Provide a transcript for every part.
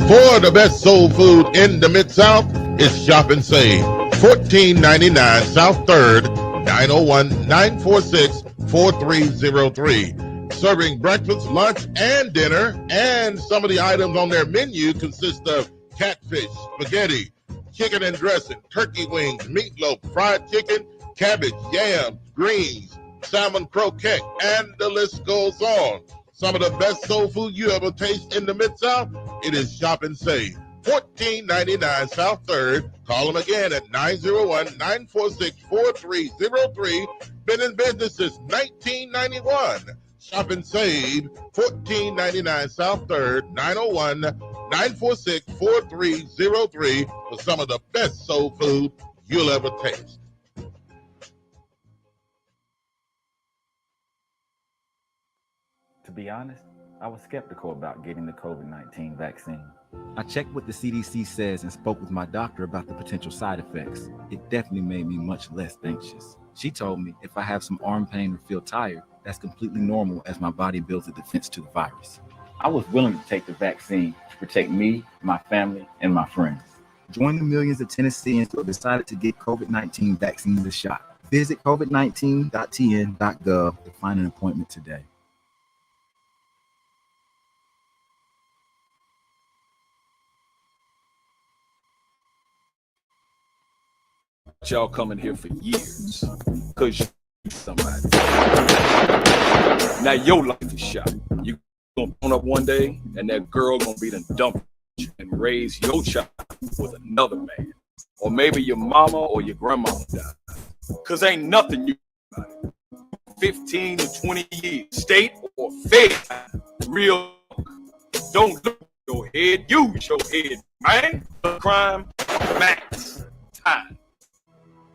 For the best soul food in the Mid-South, it's Shop and Save. 1499 South 3rd, 901-946-4303. Serving breakfast, lunch, and dinner. And some of the items on their menu consist of catfish, spaghetti, chicken and dressing, turkey wings, meatloaf, fried chicken, cabbage, yams, greens, salmon croquette, and the list goes on. Some of the best soul food you ever taste in the Mid-South, it is Shop and Save. 1499 South 3rd. Call them again at 901-946-4303. Been in business since 1991. Shop and Save, 1499 South 3rd, 901-946-4303 for some of the best soul food you'll ever taste. To be honest, I was skeptical about getting the COVID-19 vaccine. I checked what the CDC says and spoke with my doctor about the potential side effects. It definitely made me much less anxious. She told me if I have some arm pain or feel tired, that's completely normal as my body builds a defense to the virus. I was willing to take the vaccine to protect me, my family, and my friends. Join the millions of Tennesseans who have decided to get COVID-19 vaccines a shot. Visit covid19.tn.gov to find an appointment today. Y'all coming here for years because you somebody. Now your life is shot. You gonna turn up one day and that girl gonna be done dumped you and raise your child with another man. Or maybe your mama or your grandmama died. Cause ain't nothing you about it. 15 to 20 years, state or federal, real. Don't look at your head, use your head, man. Crime, max, time.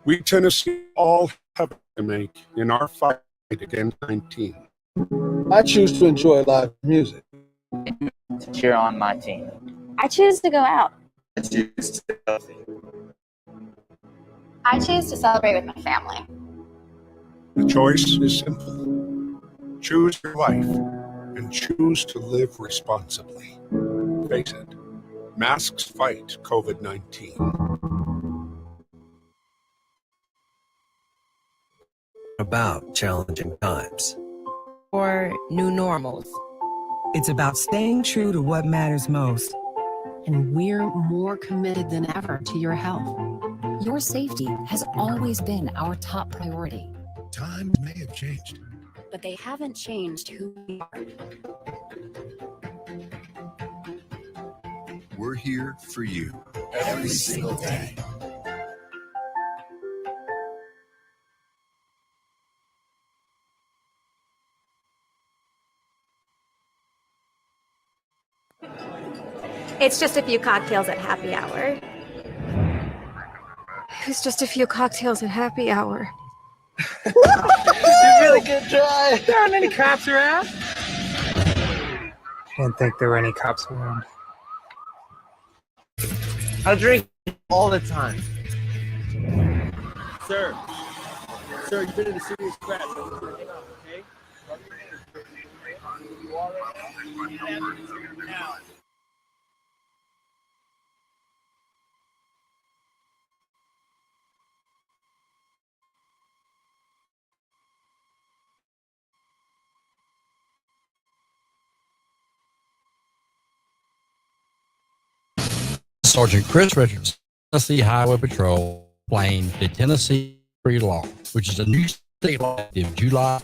We Tennessee all have to make in our fight against 19. I choose to enjoy live music. To cheer on my team. I choose to go out. I choose to stay healthy. I choose to celebrate with my family. The choice is simple. Choose your life and choose to live responsibly. Face it, masks fight COVID-19. About challenging times or new normals. It's about staying true to what matters most. And we're more committed than ever to your health. Your safety has always been our top priority. Times may have changed, but they haven't changed who we are. We're here for you every single day. It's just a few cocktails at happy hour. It's just a few cocktails at happy hour. You really good try. There aren't any cops around. Didn't think there were any cops around. I drink all the time. Sir, you've been in a serious scratch. Okay? Now. Sergeant Chris Richards, Tennessee Highway Patrol, playing the Tennessee Free Law, which is a new state law of July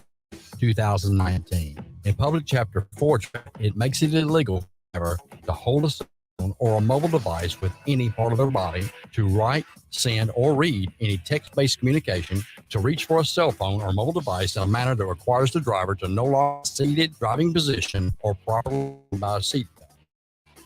2019. In Public Chapter 4, it makes it illegal to hold a cell phone or a mobile device with any part of their body, to write, send, or read any text-based communication, to reach for a cell phone or mobile device in a manner that requires the driver to no longer seated driving position or properly by a seatbelt.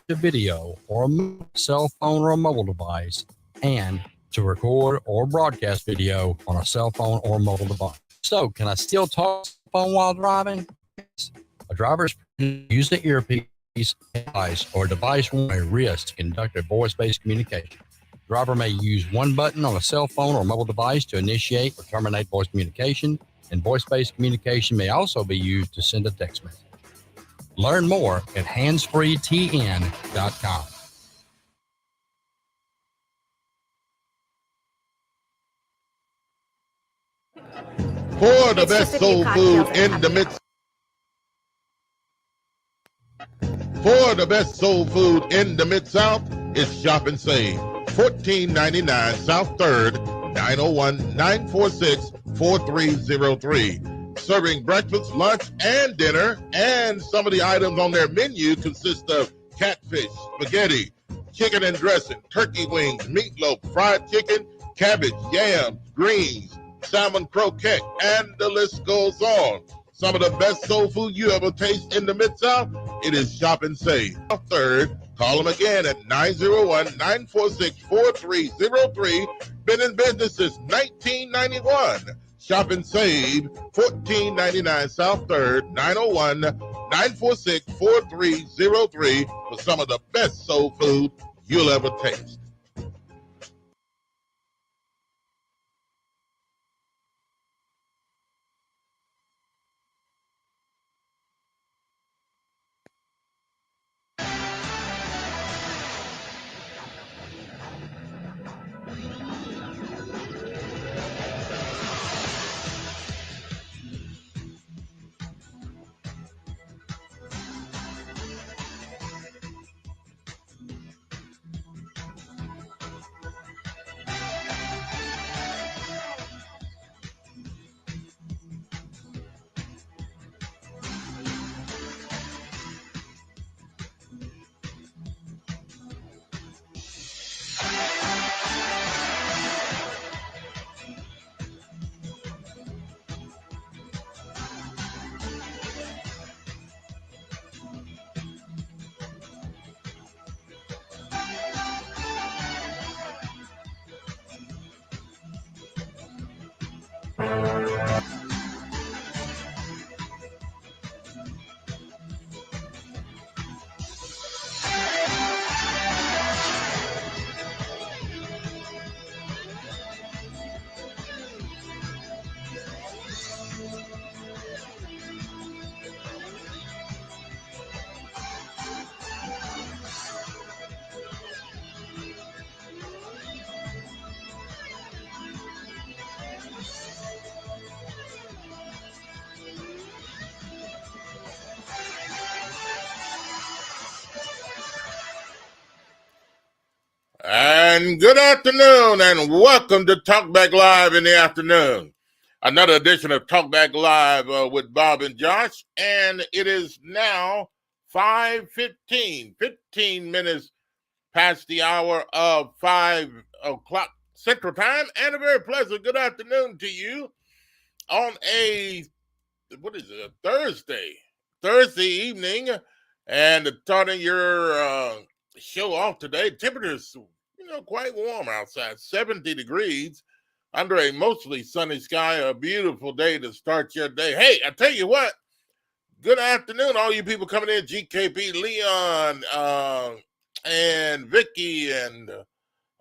A video or a cell phone or a mobile device, and to record or broadcast video on a cell phone or mobile device. So, can I still talk on the phone while driving? Yes. A driver is permitted to use the earpiece device or device on a wrist to conduct a voice-based communication. The driver may use one button on a cell phone or mobile device to initiate or terminate voice communication, and voice-based communication may also be used to send a text message. Learn more at handsfreetn.com. For the It's best just a few soul cocktails food and in the happy mid For the best soul food in the Mid-South, it's Shop and Save. 1499 South 3rd, 901-946-4303. Serving breakfast, lunch, and dinner. And some of the items on their menu consist of catfish, spaghetti, chicken and dressing, turkey wings, meatloaf, fried chicken, cabbage, yams, greens, salmon croquette, and the list goes on. Some of the best soul food you ever taste in the Mid-South, it is Shop and Save. Third, call them again at 901-946-4303. Been in business since 1991. Shop and Save, 1499 South 3rd, 901-946-4303 for some of the best soul food you'll ever taste. And good afternoon, and welcome to Talkback Live in the afternoon. Another edition of Talkback Live with Bob and Josh, and it is now 5:15, 15 minutes past the hour of 5 o'clock Central Time, and a very pleasant good afternoon to you on a, a Thursday evening, and starting your show off today. Temperatures, quite warm outside, 70 degrees under a mostly sunny sky. A beautiful day to start your day. Hey, I tell you what, good afternoon, all you people coming in, GKP, Leon, and Vicky, and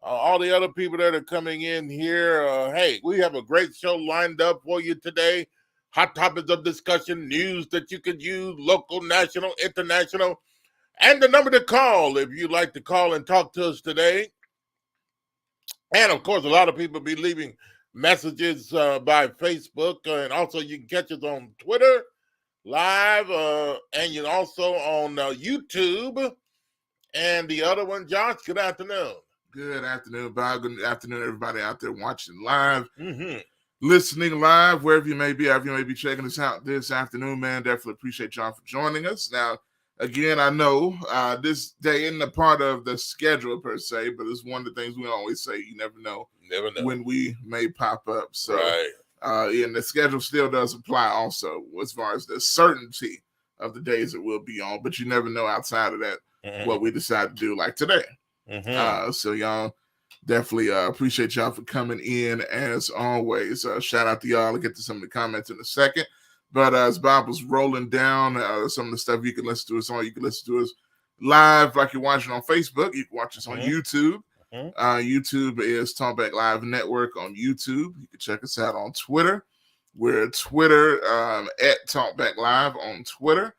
all the other people that are coming in here. Hey, we have a great show lined up for you today. Hot topics of discussion, news that you could use, local, national, international, and the number to call if you'd like to call and talk to us today. And, of course, a lot of people be leaving messages by Facebook, and also you can catch us on Twitter live, and you also on YouTube. And the other one, Josh, good afternoon. Good afternoon, Bob. Good afternoon, everybody out there watching live, listening live, wherever you may be, however you may be checking us out this afternoon, man. Definitely appreciate y'all for joining us. Now, again, I know this day isn't a part of the schedule per se, but it's one of the things we always say, you never know when we may pop up. So, and the schedule still does apply also as far as the certainty of the days that we'll be on, but you never know outside of that what we decide to do, like today. So y'all definitely appreciate y'all for coming in as always. Shout out to y'all. I'll get to some of the comments in a second. But as Bob was rolling down some of the stuff you can listen to us on, you can listen to us live like you're watching on Facebook. You can watch us on YouTube. YouTube is Talkback Live Network on YouTube. You can check us out on Twitter. We're Twitter at Talkback Live on Twitter.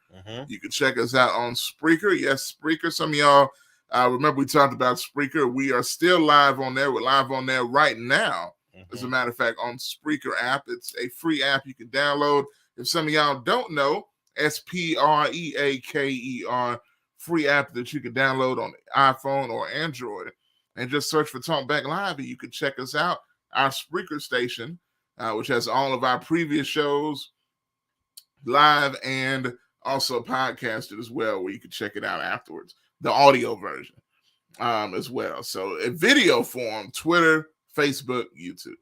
You can check us out on Spreaker. Yes, Spreaker. Some of y'all remember we talked about Spreaker. We are still live on there. We're live on there right now. As a matter of fact, on Spreaker app, it's a free app you can download. If some of y'all don't know, Spreaker, free app that you can download on iPhone or Android, and just search for Talkback Live, and you can check us out. Our Spreaker station, which has all of our previous shows live and also podcasted as well, where you can check it out afterwards, the audio version as well. So in video form, Twitter, Facebook, YouTube.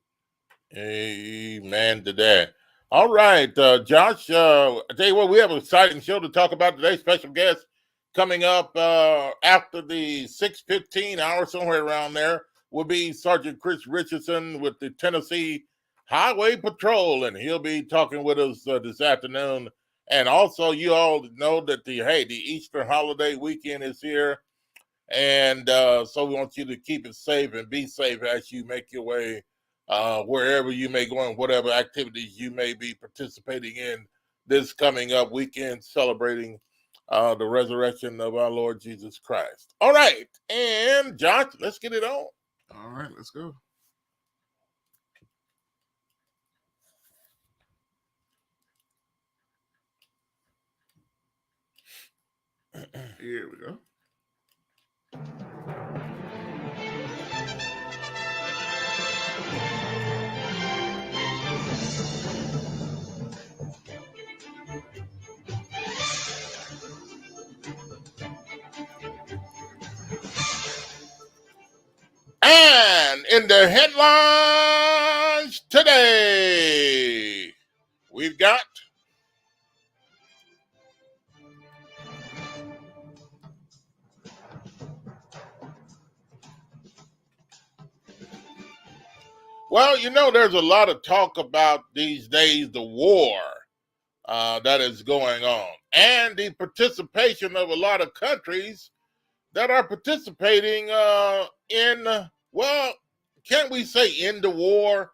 Amen to that. All right, Josh, I tell you what, we have an exciting show to talk about today. Special guest coming up after the 6:15 hour, somewhere around there, will be Sergeant Chris Richardson with the Tennessee Highway Patrol, and he'll be talking with us this afternoon. And also, you all know that the Easter holiday weekend is here, and so we want you to keep it safe and be safe as you make your way wherever you may go and whatever activities you may be participating in this coming up weekend, celebrating the resurrection of our Lord Jesus Christ. All right, and Josh, let's get it on. All right, let's go. Here we go. And in the headlines today, we've got well, there's a lot of talk about these days the war that is going on and the participation of a lot of countries that are participating can we say in the war,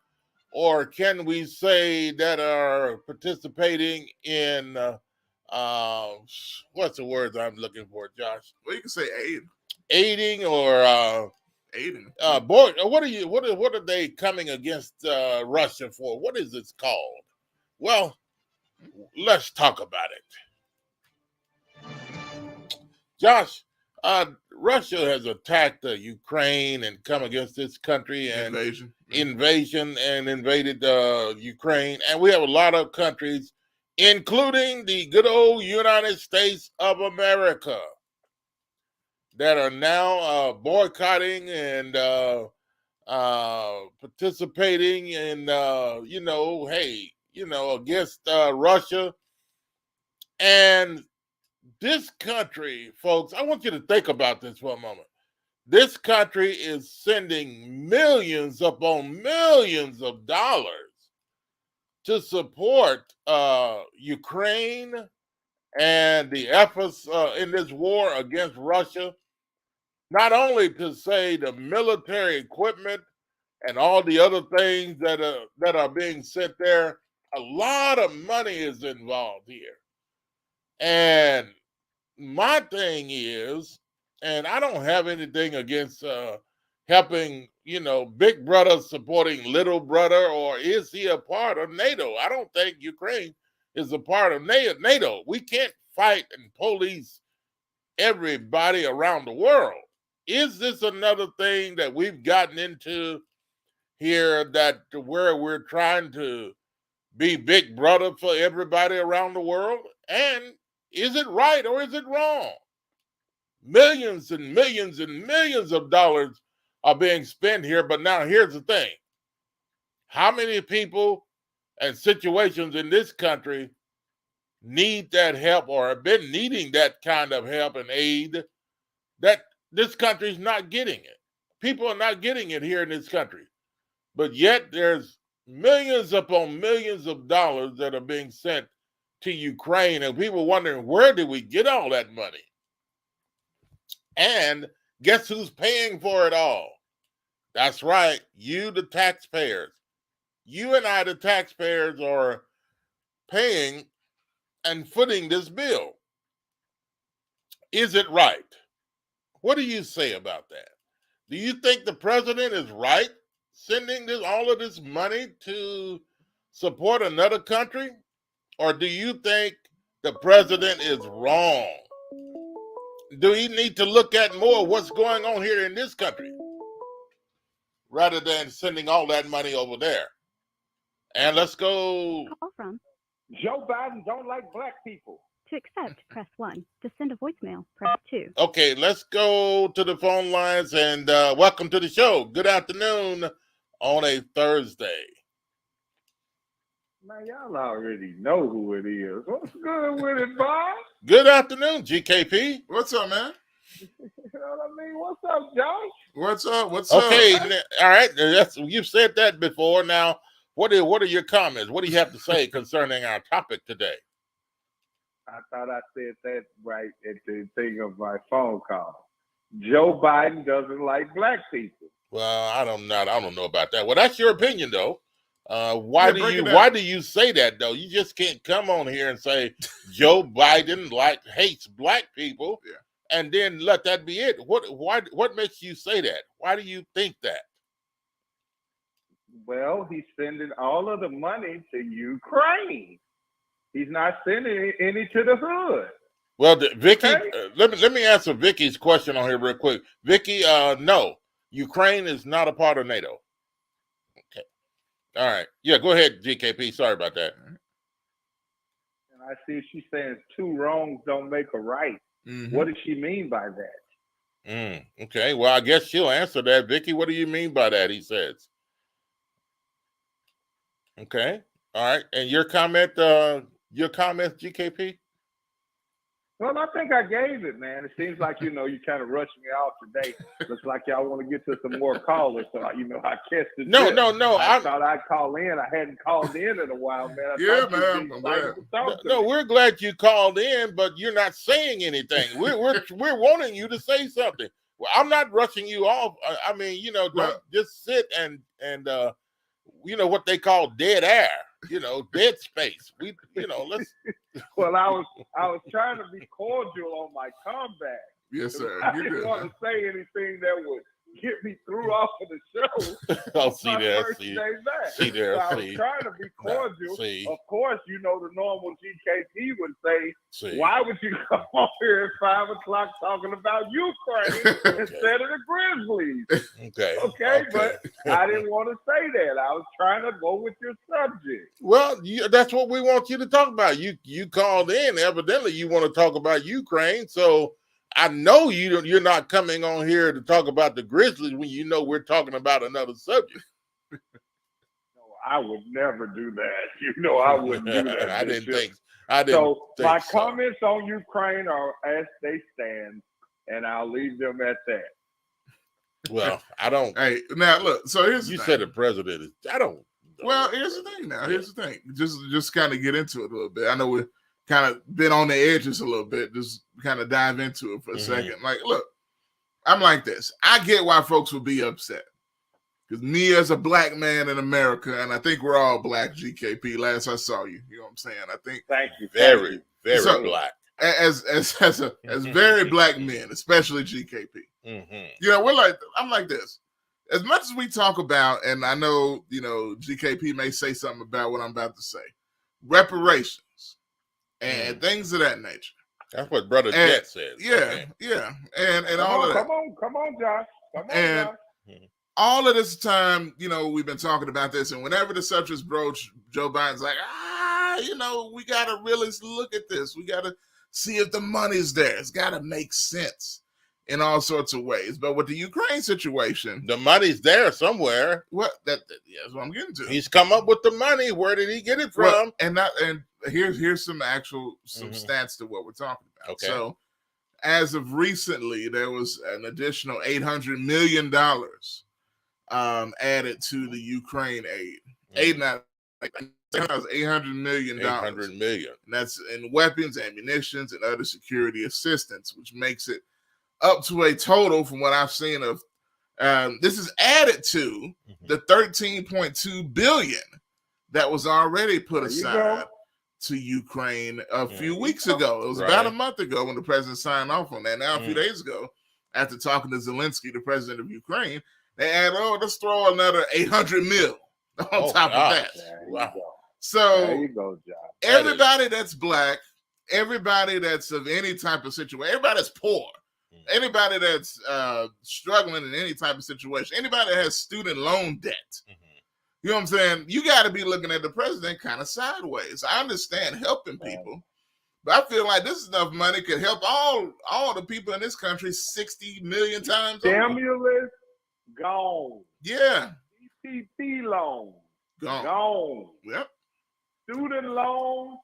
or can we say that are participating in what's the word I'm looking for, Josh? Well, you can say aiding or aiding. Boy, what are they coming against Russia for? What is this called? Well, let's talk about it. Josh, Russia has attacked Ukraine and come against this country and invasion and invaded Ukraine. And we have a lot of countries, including the good old United States of America, that are now boycotting and participating in, against Russia. And this country, folks, I want you to think about this for a moment. This country is sending millions upon millions of dollars to support Ukraine and the efforts in this war against Russia. Not only to say the military equipment and all the other things that are being sent there, a lot of money is involved here. And my thing is, and I don't have anything against helping, big brother supporting little brother, or is he a part of NATO? I don't think Ukraine is a part of NATO. We can't fight and police everybody around the world. Is this another thing that we've gotten into here, that where we're trying to be big brother for everybody around the world? And is it right or is it wrong? Millions and millions and millions of dollars are being spent here. But now here's the thing. How many people and situations in this country need that help or have been needing that kind of help and aid that this country's not getting it? People are not getting it here in this country. But yet there's millions upon millions of dollars that are being sent to Ukraine, and people wondering, where did we get all that money? And guess who's paying for it all? That's right, you, the taxpayers. You and I, the taxpayers, are paying and footing this bill. Is it right? What do you say about that? Do you think the president is right sending all of this money to support another country? Or do you think the president is wrong? Do he need to look at more what's going on here in this country rather than sending all that money over there? And let's go. Call from Joe Biden don't like black people. To accept, press 1. To send a voicemail, press 2. Okay, let's go to the phone lines and welcome to the show. Good afternoon on a Thursday. Man, y'all already know who it is. What's good with it, Bob? Good afternoon, GKP. What's up, man? You know what I mean? What's up, Josh? What's up? What's okay, up? Okay, all right. You've said that before. Now, what are your comments? What do you have to say concerning our topic today? I thought I said that right at the thing of my phone call. Joe Biden doesn't like black people. Well, I don't know about that. Well, that's your opinion, though. Why do you say that, though? You just can't come on here and say Joe Biden hates black people, and then let that be it. What makes you say that? Why do you think that? Well, he's sending all of the money to Ukraine. He's not sending any to the hood. Well, Vicky, let me answer Vicky's question on here real quick. Vicky, no, Ukraine is not a part of NATO. Okay, all right, yeah, go ahead, GKP. Sorry about that. And I see she's saying 2 wrongs don't make a right. Mm-hmm. What does she mean by that? Okay, well, I guess she'll answer that. Vicky, what do you mean by that? He says. Okay, all right, and your comment, GKP? Well, I think I gave it, man. It seems like, you kind of rushed me off today. Looks like y'all want to get to some more callers, so, I catch the No. I thought I'd call in. I hadn't called in a while, man. No, we're glad you called in, but you're not saying anything. We're wanting you to say something. Well, I'm not rushing you off. I mean, don't just sit and what they call dead air. Dead space. Let's. Well, I was trying to be cordial on my comeback. Yes, sir. I didn't want to say anything that would get me through off of the show. Oh, see there. So I was trying to be cordial. Of course, the normal GKP would say, why would you come on here at 5 o'clock talking about Ukraine instead of the Grizzlies? Okay, but I didn't want to say that. I was trying to go with your subject. Well, that's what we want you to talk about. You called in. Evidently, you want to talk about Ukraine, so I know you're not coming on here to talk about the Grizzlies when we're talking about another subject. No, I would never do that. I wouldn't do that. I didn't think my comments on Ukraine are as they stand, and I'll leave them at that. Well, I don't. Hey, now look. So here's you said the president is. I don't. Well, here's the thing. Now, here's the thing. Just kind of get into it a little bit. I know we're kind of been on the edges a little bit. Just kind of dive into it for a second. Like, look, I'm like this. I get why folks would be upset. Because me as a black man in America, and I think we're all black, GKP, last I saw you. You know what I'm saying? I think thank you. Very black. As very black men, especially GKP. I'm like this. As much as we talk about, and I know, GKP may say something about what I'm about to say, reparations and things of that nature. That's what Brother Jet said. Yeah. And all of that. Come on, Josh. Josh. All of this time, we've been talking about this, and whenever the subject's broached, Joe Biden's like, we got to really look at this. We got to see if the money's there. It's got to make sense in all sorts of ways. But with the Ukraine situation, the money's there somewhere. That's what I'm getting to. He's come up with the money. Where did he get it from? Well, and here's some stats to what we're talking about. Okay. So, as of recently, there was an additional $800 million added to the Ukraine aid. $800 million. $800 million. And that's in weapons, ammunitions, and other security assistance, which makes it up to a total, from what I've seen, of this is added to the $13.2 billion that was already put aside to Ukraine a few weeks ago. It was about a month ago when the president signed off on that. Now, a few days ago, after talking to Zelensky, the president of Ukraine, They add, let's throw another 800 mil on top of that. Wow. So there you go, John. Everybody that's black, everybody that's of any type of situation, everybody that's poor, anybody that's struggling in any type of situation, anybody that has student loan debt, you know what I'm saying? You got to be looking at the president kind of sideways. I understand helping people, but I feel like this enough money could help all the people in this country 60 million times over. Stimulus gone. Yeah. PPP loan gone. Yep. Student loan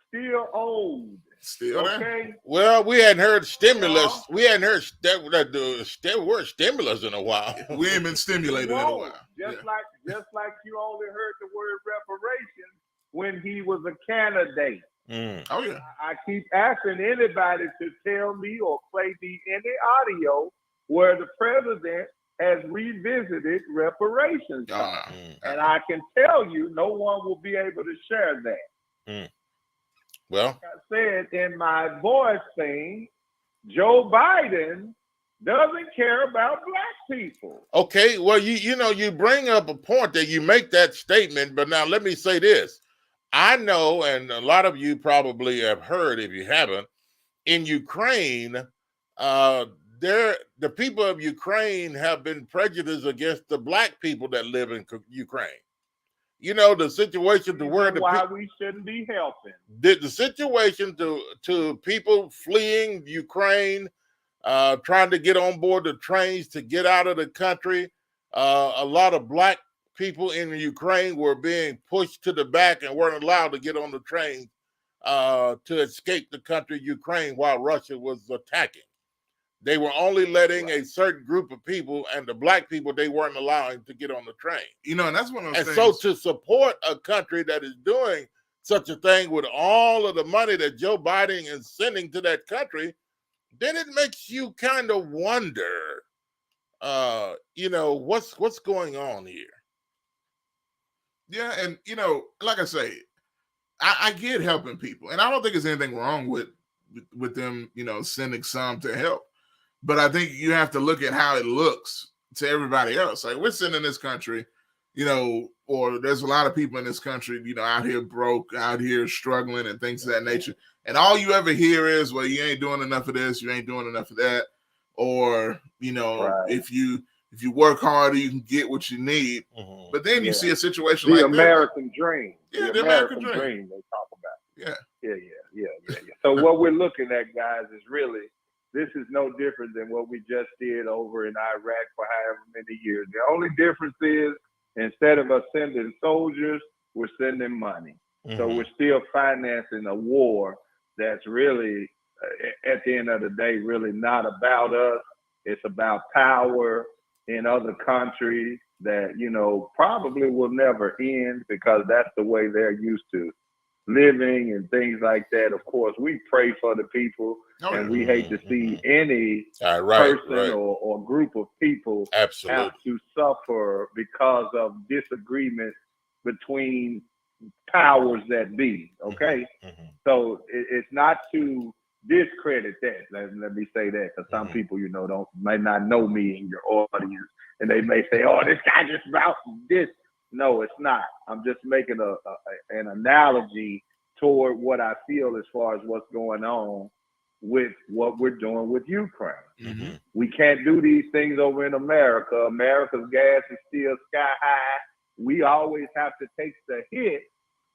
still owed. Still there. Okay. Well, we hadn't heard stimulus. We hadn't heard the word stimulus in a while. We ain't been stimulated in a while. Just like you only heard the word reparations when he was a candidate. Oh yeah. I keep asking anybody to tell me or play me any audio where the president has revisited reparations. And I can tell you, no one will be able to share that. Well, like I said in my voice thing, Joe Biden doesn't care about black people. Okay, well, you bring up a point that you make that statement, but now let me say this. I know, and a lot of you probably have heard, if you haven't, in Ukraine, the people of Ukraine have been prejudiced against the black people that live in Ukraine. You know, the situation to where we shouldn't be helping. The situation to people fleeing Ukraine, trying to get on board the trains to get out of the country. A lot of black people in Ukraine were being pushed to the back and weren't allowed to get on the train to escape the country Ukraine while Russia was attacking. They were only letting a certain group of people, and the black people they weren't allowing to get on the train. You know, and that's one of those things. So to support a country that is doing such a thing with all of the money that Joe Biden is sending to that country, then it makes you kind of wonder, what's going on here. Yeah, and like I say, I get helping people, and I don't think there's anything wrong with them, sending some to help. But I think you have to look at how it looks to everybody else. Like, we're sitting in this country, or there's a lot of people in this country, out here broke, out here struggling and things of that nature. And all you ever hear is, well, you ain't doing enough of this, you ain't doing enough of that. Or, if you work harder, you can get what you need. But then you see a situation like American dream. Yeah, the American dream they talk about. Yeah. Yeah. So what we're looking at, guys, is really, this is no different than what we just did over in Iraq for however many years. The only difference is, instead of us sending soldiers, we're sending money. So we're still financing a war that's really, at the end of the day, really not about us. It's about power in other countries that, probably will never end, because that's the way they're used to living and things like that. Of course, we pray for the people, and we hate to see any person or group of people have to suffer because of disagreements between powers that be. Okay, so it's not to discredit that. Let me say that, because some people, might not know me in your audience, and they may say, "Oh, this guy just about this." No, it's not. I'm just making an analogy toward what I feel as far as what's going on with what we're doing with Ukraine. We can't do these things over in America. America's gas is still sky high. We always have to take the hit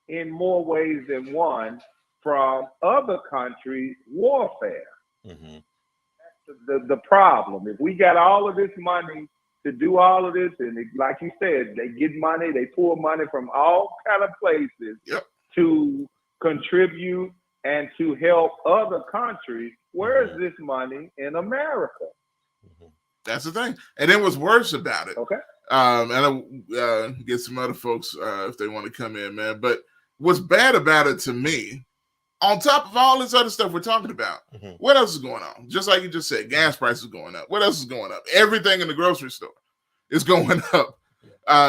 in more ways than one from other countries' warfare. That's the problem. If we got all of this money to do all of this, and like you said, they get money, they pull money from all kind of places to contribute and to help other countries. Where is this money in America? That's the thing. And then what's worse about it, and I'll get some other folks if they want to come in, man. But what's bad about it to me, on top of all this other stuff we're talking about, what else is going on? Just like you just said, gas prices going up. What else is going up? Everything in the grocery store is going up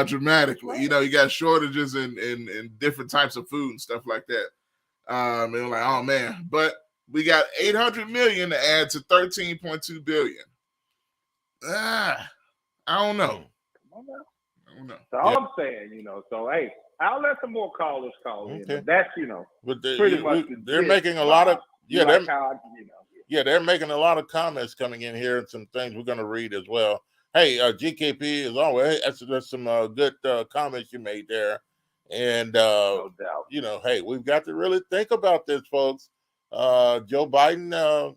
dramatically. You got shortages in different types of food and stuff like that. And we're like, oh man, but we got 800 million to add to 13.2 billion. I don't know. So I'm saying, so hey, I'll let some more callers call in. But that's, but pretty much they're making a lot of they're making a lot of comments coming in here and some things we're going to read as well. Hey, GKP, as always, that's some good comments you made there. And, no doubt. Hey, we've got to really think about this, folks. Joe Biden,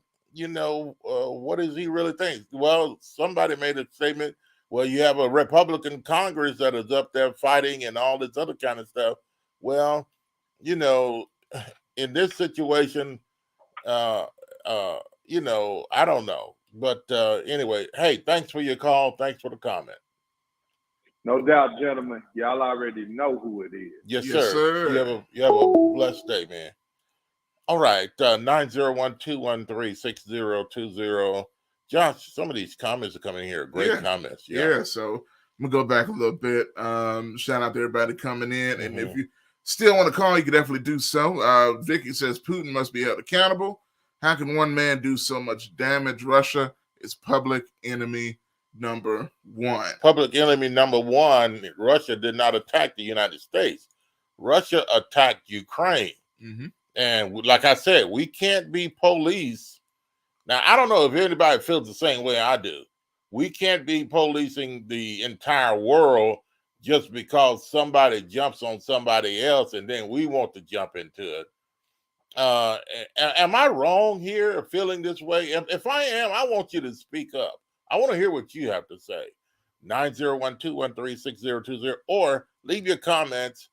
what does he really think? Well, somebody made a statement. Well, you have a Republican Congress that is up there fighting and all this other kind of stuff. Well, in this situation, I don't know. But anyway, hey, thanks for your call. Thanks for the comment. No doubt, gentlemen. Y'all already know who it is. Yes, sir. You have a blessed day, man. All right, 901-213-6020. Josh, some of these comments are coming here. Great comments. Yeah, so I'm going to go back a little bit. Shout out to everybody coming in. And if you still want to call, you can definitely do so. Vicky says Putin must be held accountable. How can one man do so much damage? Russia is public enemy number one. Public enemy number one. Russia did not attack the United States. Russia attacked Ukraine. And like I said, we can't be police. Now, I don't know if anybody feels the same way I do. We can't be policing the entire world just because somebody jumps on somebody else and then we want to jump into it. Am I wrong here, feeling this way? If I am, I want you to speak up. I want to hear what you have to say. 901-213-6020, or leave your comments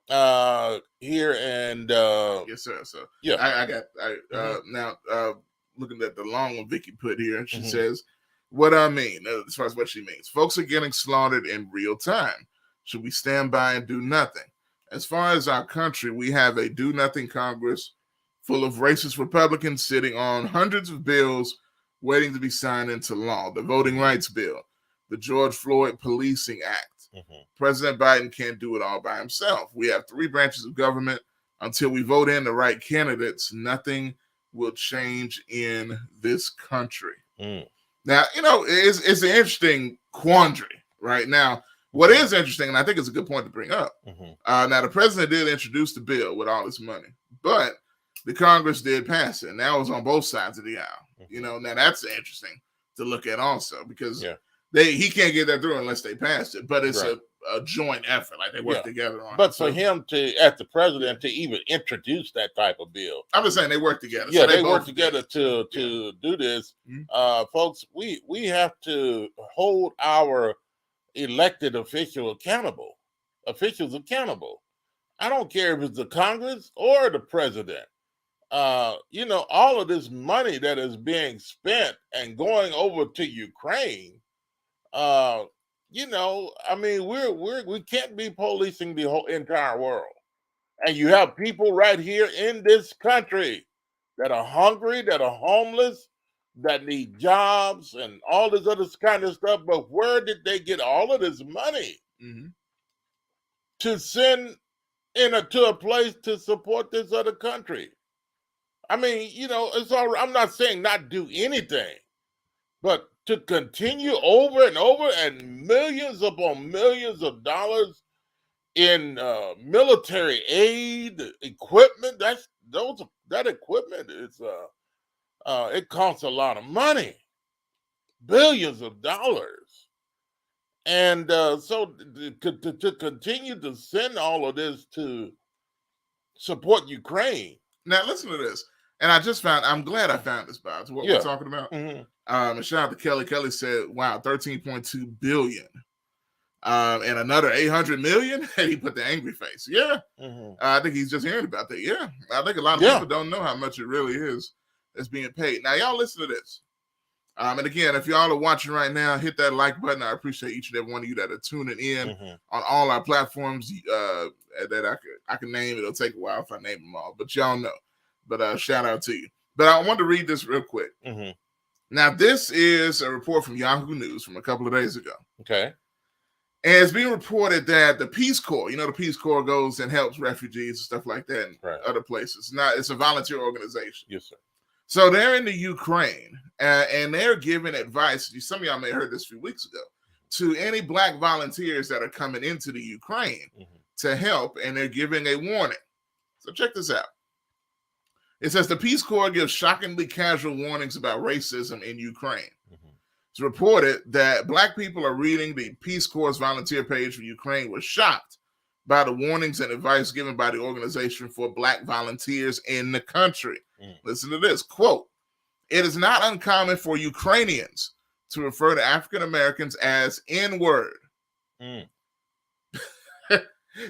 here. And yes, sir. So yeah, now looking at the long one Vicky put here, she says, what I mean, as far as what she means, folks are getting slaughtered in real time. Should we stand by and do nothing? As far as our country, we have a do nothing Congress full of racist Republicans sitting on hundreds of bills waiting to be signed into law. The Voting Rights Bill, the George Floyd Policing Act. President Biden can't do it all by himself. We have three branches of government. Until we vote in the right candidates, nothing will change in this country. Now, it's an interesting quandary right now. What is interesting, and I think it's a good point to bring up, now the president did introduce the bill with all this money, but the Congress did pass it, and that was on both sides of the aisle. Now that's interesting to look at also, because he can't get that through unless they pass it, but it's a joint effort, like they work together on it. But for him to, as the president, to even introduce that type of bill, I'm just saying they work together. Yeah, so they work together to do this. Folks, we have to hold our elected officials accountable. I don't care if it's the Congress or the president. All of this money that is being spent and going over to Ukraine, we can't be policing the whole entire world. And you have people right here in this country that are hungry, that are homeless, that need jobs and all this other kind of stuff. But where did they get all of this money to send to a place to support this other country? I mean, it's all right. I'm not saying not do anything, but to continue over and over and millions upon millions of dollars in military aid, equipment, that equipment is it costs a lot of money, billions of dollars. And so to continue to send all of this to support Ukraine. Now listen to this. And I'm glad I found this, Bob. What we're talking about. And shout out to Kelly. Kelly said, wow, 13.2 billion. And another 800 million. And he put the angry face. Yeah. I think he's just hearing about that. Yeah. I think a lot of people don't know how much it really is that's being paid. Now, y'all listen to this. And again, if y'all are watching right now, hit that like button. I appreciate each and every one of you that are tuning in on all our platforms that I can name. It'll take a while if I name them all, but y'all know. But shout out to you. But I want to read this real quick. Now, this is a report from Yahoo News from a couple of days ago. Okay. And it's being reported that the Peace Corps, the Peace Corps goes and helps refugees and stuff like that in other places. It's a volunteer organization. Yes, sir. So they're in the Ukraine and they're giving advice. Some of y'all may have heard this a few weeks ago, to any black volunteers that are coming into the Ukraine to help, and they're giving a warning. So check this out. It says the Peace Corps gives shockingly casual warnings about racism in Ukraine. It's reported that black people are reading the Peace Corps volunteer page for Ukraine were shocked by the warnings and advice given by the Organization for Black Volunteers in the country. Listen to this, quote, "It is not uncommon for Ukrainians to refer to African Americans as N-word."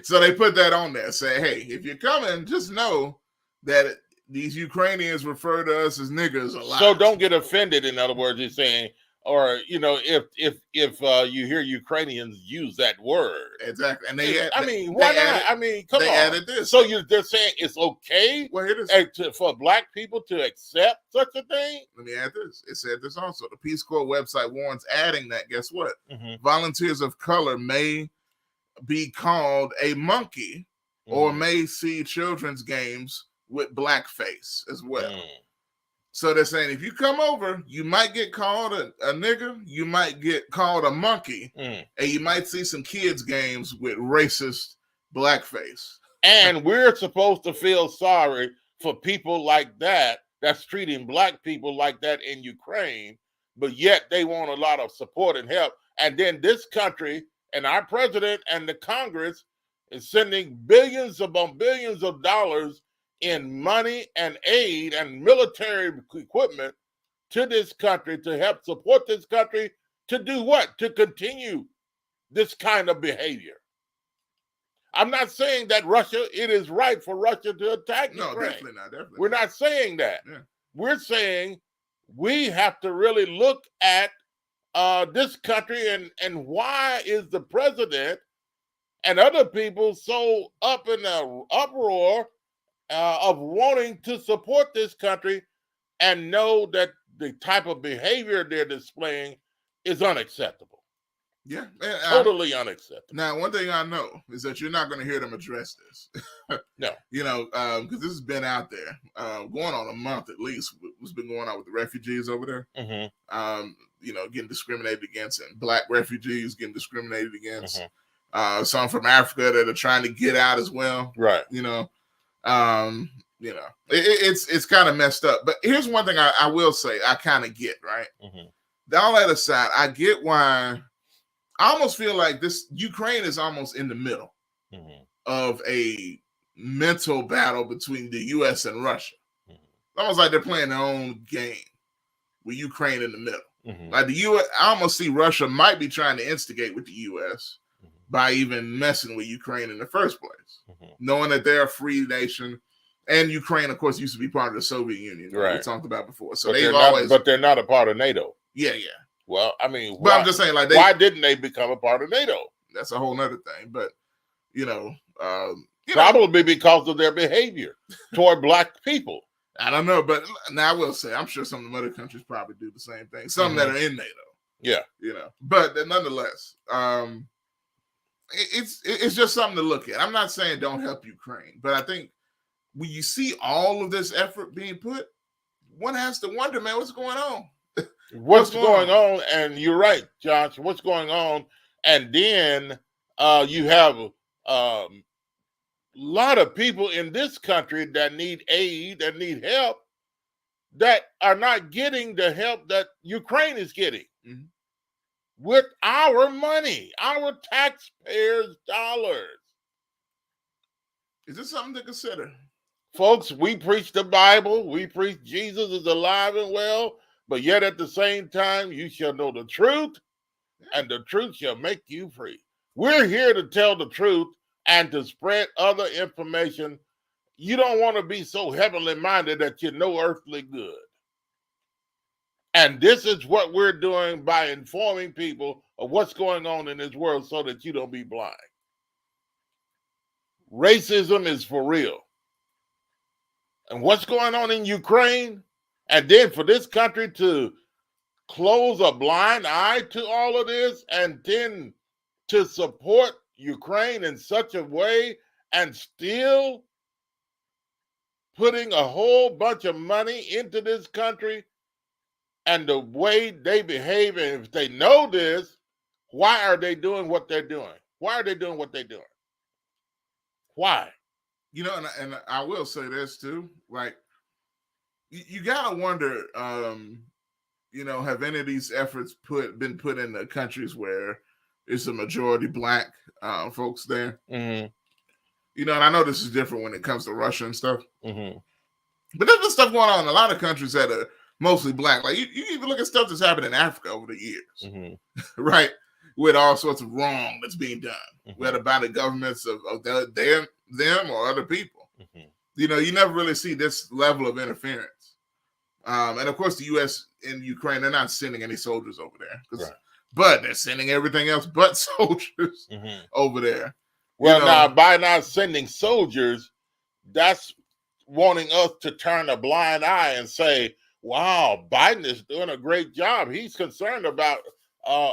So they put that on there, say, hey, if you're coming, just know that these Ukrainians refer to us as niggers a lot. So don't get offended, in other words, you're saying, or, you know, if you hear Ukrainians use that word. Exactly. And why not? I mean, come on. They added this. So they're saying it's okay for black people to accept such a thing? Let me add this. It said this also. The Peace Corps website warns, adding that, guess what? Volunteers of color may be called a monkey or may see children's games with blackface as well. So they're saying if you come over, you might get called a nigger, you might get called a monkey, and you might see some kids' games with racist blackface. And we're supposed to feel sorry for people like that, that's treating black people like that in Ukraine, but yet they want a lot of support and help. And then this country and our president and the Congress is sending billions upon billions of dollars in money and aid and military equipment to this country to help support this country to do what? To continue this kind of behavior. I'm not saying that it is right for Russia to attack Ukraine. No, definitely not. Definitely We're not saying that. Yeah. We're saying we have to really look at this country and why is the president and other people so up in the uproar of wanting to support this country and know that the type of behavior they're displaying is unacceptable. Yeah. Totally unacceptable. Now, one thing I know is that you're not going to hear them address this. No. You know, because this has been out there going on a month at least. What's been going on with the refugees over there? You know, getting discriminated against, and black refugees getting discriminated against. Some from Africa that are trying to get out as well. Right. You know, it's kind of messed up. But here's one thing I will say I kind of get, right? All that aside, I get why. I almost feel like this Ukraine is almost in the middle of a mental battle between the U.S. and Russia. Almost like they're playing their own game with Ukraine in the middle. Like the U.S., I almost see Russia might be trying to instigate with the U.S. by even messing with Ukraine in the first place, knowing that they're a free nation. And Ukraine, of course, used to be part of the Soviet Union, like we talked about before. So but they're not a part of NATO. Yeah. Well, I mean, but I'm just saying, like, why didn't they become a part of NATO? That's a whole nother thing. But probably because of their behavior toward black people. I don't know, but now I will say, I'm sure some of the other countries probably do the same thing. Some that are in NATO. Yeah, you know, but nonetheless, it's just something to look at. I'm not saying don't help Ukraine, but I think when you see all of this effort being put, one has to wonder, man, what's going on? What's going on? And you're right, Josh. What's going on? And then you have a lot of people in this country that need aid, that need help, that are not getting the help that Ukraine is getting with our money, our taxpayers' dollars. Is this something to consider? Folks, we preach the Bible. We preach Jesus is alive and well. But yet at the same time, you shall know the truth, and the truth shall make you free. We're here to tell the truth and to spread other information. You don't want to be so heavenly minded that you know earthly good. And this is what we're doing by informing people of what's going on in this world so that you don't be blind. Racism is for real. And what's going on in Ukraine? And then for this country to close a blind eye to all of this and then to support Ukraine in such a way and still putting a whole bunch of money into this country and the way they behave, and if they know this, Why are they doing what they're doing? Why are they doing what they're doing? Why? You know, and I will say this too. Like, you gotta wonder. You know, have any of these efforts been put in the countries where it's a majority black folks there? Mm-hmm. You know, and I know this is different when it comes to Russia and stuff. Mm-hmm. But there's stuff going on in a lot of countries that are mostly black. Like you even look at stuff that's happened in Africa over the years, mm-hmm. right? With all sorts of wrong that's being done, mm-hmm. whether by the governments of them or other people. Mm-hmm. You know, you never really see this level of interference. And of course, the U.S. and Ukraine, they're not sending any soldiers over there, right. But they're sending everything else but soldiers mm-hmm. over there. Well, now by not sending soldiers, that's wanting us to turn a blind eye and say, wow, Biden is doing a great job. He's concerned about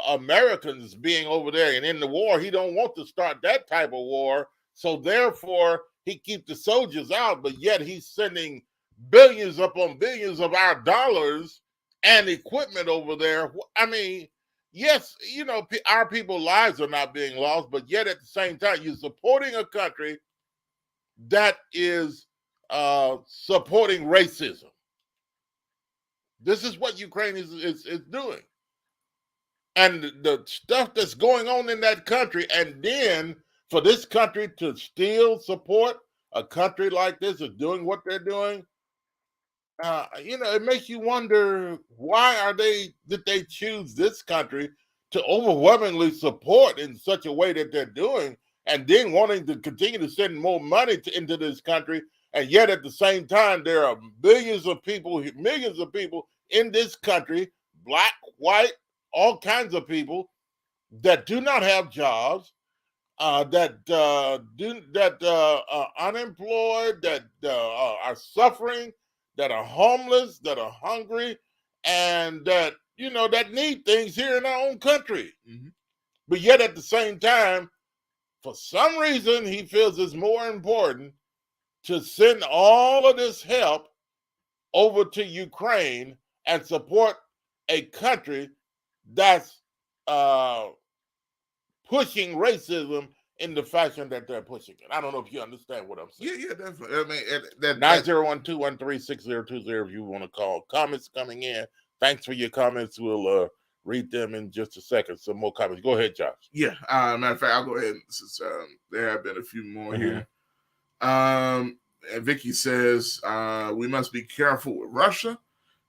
Americans being over there and in the war. He don't want to start that type of war. So therefore, he keeps the soldiers out, but yet he's sending billions upon billions of our dollars and equipment over there. I mean, yes, you know, our people's lives are not being lost, but yet at the same time, you're supporting a country that is supporting racism. This is what Ukraine is doing. And the stuff that's going on in that country, and then for this country to still support a country like this is doing what they're doing, you know, it makes you wonder, why did they choose this country to overwhelmingly support in such a way that they're doing, and then wanting to continue to send more money into this country, and yet at the same time there are millions of people in this country, black, white, all kinds of people that do not have jobs, that are unemployed, that are suffering, that are homeless, that are hungry, and that, you know, that need things here in our own country. Mm-hmm. But yet at the same time, for some reason, he feels it's more important to send all of this help over to Ukraine and support a country that's pushing racism in the fashion that they're pushing it. I don't know if you understand what I'm saying. Yeah, definitely. I mean, that 901-213-6020 if you want to call. Comments coming in. Thanks for your comments. We'll read them in just a second. Some more comments. Go ahead, Josh. Yeah. Matter of fact, I'll go ahead since there have been a few more here. And Vicky says we must be careful with Russia.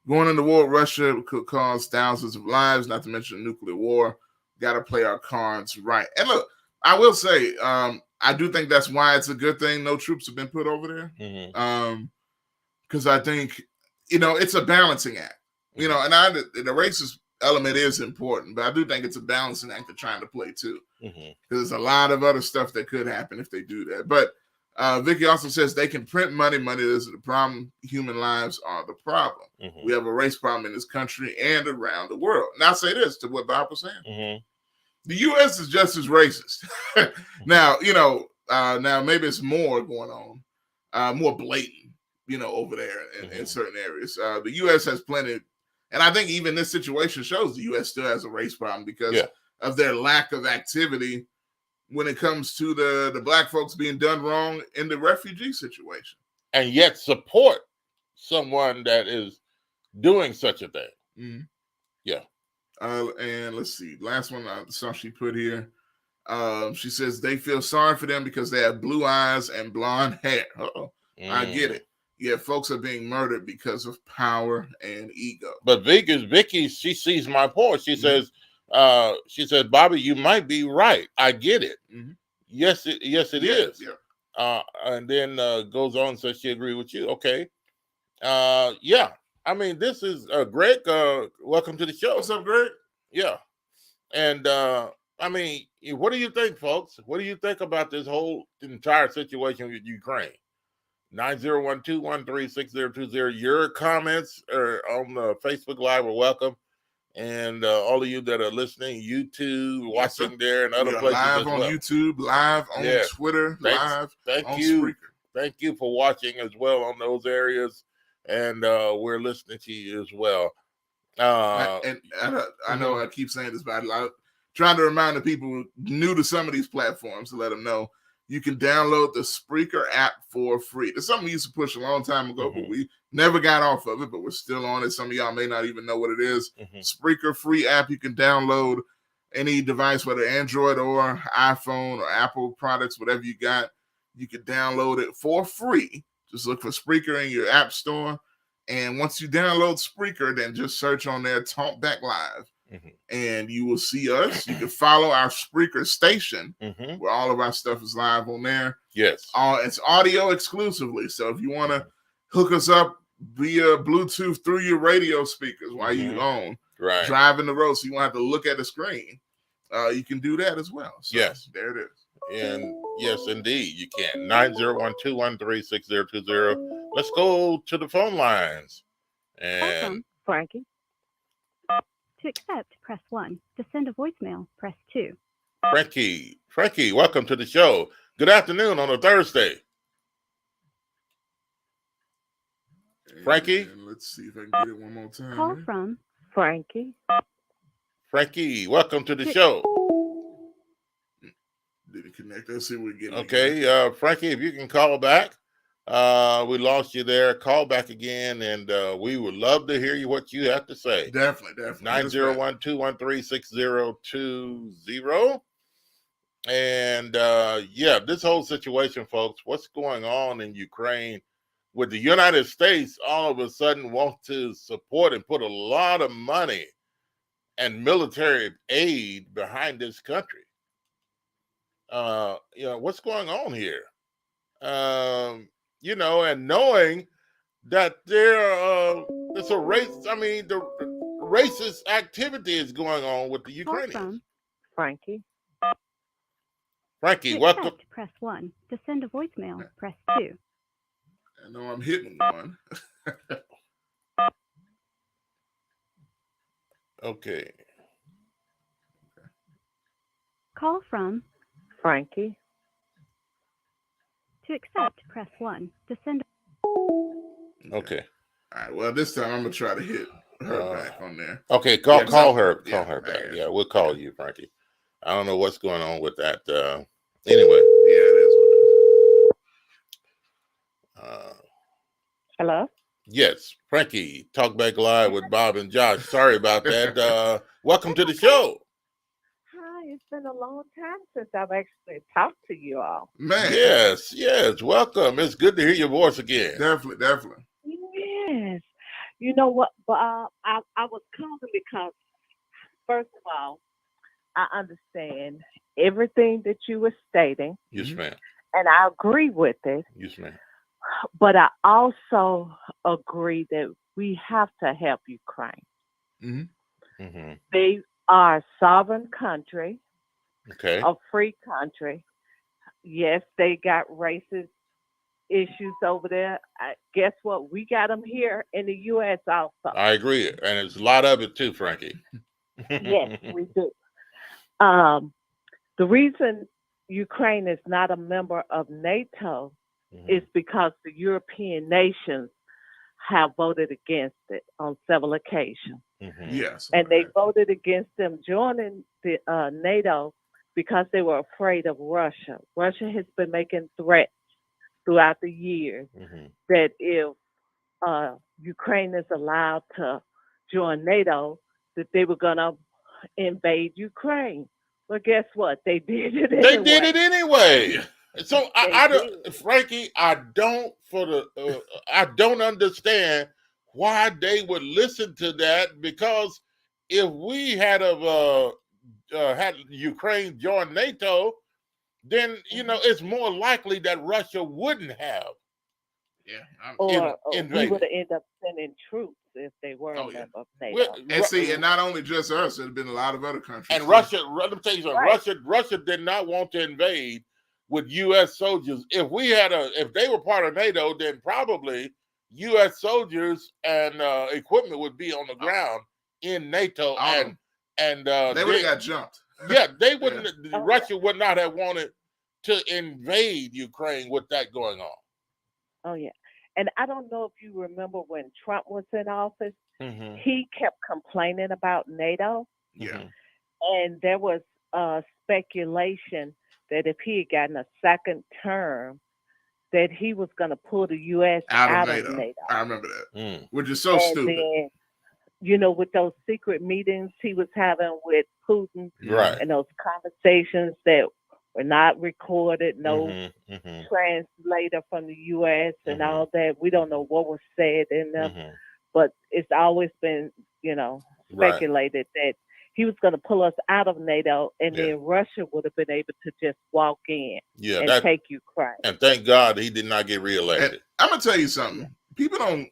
Going into war with Russia could cause thousands of lives, not to mention nuclear war. Got to play our cards right. And look, I will say, I do think that's why it's a good thing no troops have been put over there. Because I think, you know, it's a balancing act. You know, and the racist element is important, but I do think it's a balancing act they're trying to play too. Because there's a lot of other stuff that could happen if they do that. But Vicky also says they can print money. Money isn't the problem. Human lives are the problem. We have a race problem in this country and around the world. And I'll say this to what Bob was saying. The U.S. is just as racist. Now, you know, now maybe it's more going on, more blatant, you know, over there in certain areas. The U.S. has plenty, and I think even this situation shows the U.S. still has a race problem because of their lack of activity when it comes to the black folks being done wrong in the refugee situation. And yet support someone that is doing such a thing. Yeah. And let's see, last one I saw she put here. She says they feel sorry for them because they have blue eyes and blonde hair. I get it. Yeah, folks are being murdered because of power and ego. But Vicky, she sees my point. She says, Bobby, you might be right. I get it. Yes, it is. Yeah. And then goes on and says she agreed with you. Okay. Yeah. I mean, this is Greg. Welcome to the show. What's up, Greg? Yeah. And I mean, what do you think, folks? What do you think about this whole entire situation with Ukraine? 901-213-6020. Your comments on the Facebook Live are welcome. And all of you that are listening, YouTube, watching there, and other places live as on well. YouTube, live on Twitter, live on Spreaker. Thank you for watching as well on those areas. And we're listening to you as well. And I know I keep saying this, but trying to remind the people new to some of these platforms to let them know you can download the Spreaker app for free. It's something we used to push a long time ago, but we never got off of it, but we're still on it. Some of y'all may not even know what it is. Spreaker free app you can download any device, whether Android or iPhone or Apple products, whatever you got, you can download it for free. Just look for Spreaker in your app store. And once you download Spreaker, then just search on there, TalkBackLive. And you will see us. You can follow our Spreaker station where all of our stuff is live on there. Yes. It's audio exclusively. So if you want to hook us up via Bluetooth through your radio speakers while you own, driving the road, so you won't have to look at the screen, you can do that as well. So yes. There it is. And yes, indeed, you can. 901-213-6020. Let's go to the phone lines. And Frankie. To accept, press 1. To send a voicemail, press 2. Frankie, welcome to the show. Good afternoon on a Thursday. Frankie? And let's see if I can get it one more time. Call from Frankie. Frankie, welcome to the show. Did it connect? Let's see what we get. Okay, Frankie, if you can call back. We lost you there. Call back again, and we would love to hear what you have to say. Definitely. 901-213-6020. And this whole situation, folks, what's going on in Ukraine with the United States all of a sudden want to support and put a lot of money and military aid behind this country. What's going on here? And knowing that there's a race, the racist activity is going on with the Ukrainians. Frankie. Frankie, welcome. Press 1. To send a voicemail, press 2. I know I'm hitting one. Okay. Call from Frankie. To accept, press 1. To send. Okay. All right. Well, this time I'm gonna try to hit her back on there. Okay. Call her back. Yeah, we'll call you, Frankie. I don't know what's going on with that. Anyway. Yeah, it is what it is. Hello. Yes, Frankie. Talk Back Live with Bob and Josh. Sorry about that. Welcome to the show. It's been a long time since I've actually talked to you all. Man. Yes, welcome. It's good to hear your voice again. Definitely. Yes. You know what, Bob? I was calling because, first of all, I understand everything that you were stating. Yes, ma'am. And I agree with it. Yes, ma'am. But I also agree that we have to help Ukraine. They are a sovereign country, a free country. Yes, they got racist issues over there. Guess what? We got them here in the U.S. also. I agree. And there's a lot of it too, Frankie. Yes, we do. The reason Ukraine is not a member of NATO is because the European nations have voted against it on several occasions. Yes. And they voted against them joining the NATO because they were afraid of Russia. Russia has been making threats throughout the years that if Ukraine is allowed to join NATO, that they were going to invade Ukraine. Well, guess what? They did it anyway. They did it anyway. So Frankie, I don't understand why they would listen to that, because if we had had Ukraine join NATO, then it's more likely that Russia wouldn't have. Or we would have ended up sending troops if they were a member of NATO. And not only just us, there's been a lot of other countries. And Russia, let me tell you something. Russia did not want to invade with U.S. soldiers. If they were part of NATO, then probably U.S. soldiers and equipment would be on the ground in NATO, and they would have got jumped. Yeah, they wouldn't. Russia would not have wanted to invade Ukraine with that going on. Oh yeah, and I don't know if you remember when Trump was in office, he kept complaining about NATO. Yeah. And there was speculation that if he had gotten a second term, that he was going to pull the U.S. out of NATO. I remember that, which is so stupid. Then, you know, with those secret meetings he was having with Putin, right, and those conversations that were not recorded, no translator from the U.S. and all that. We don't know what was said in them, but it's always been, you know, speculated that he was going to pull us out of NATO, and then Russia would have been able to just walk in and take Ukraine. And thank God he did not get reelected. And I'm gonna tell you something. People don't.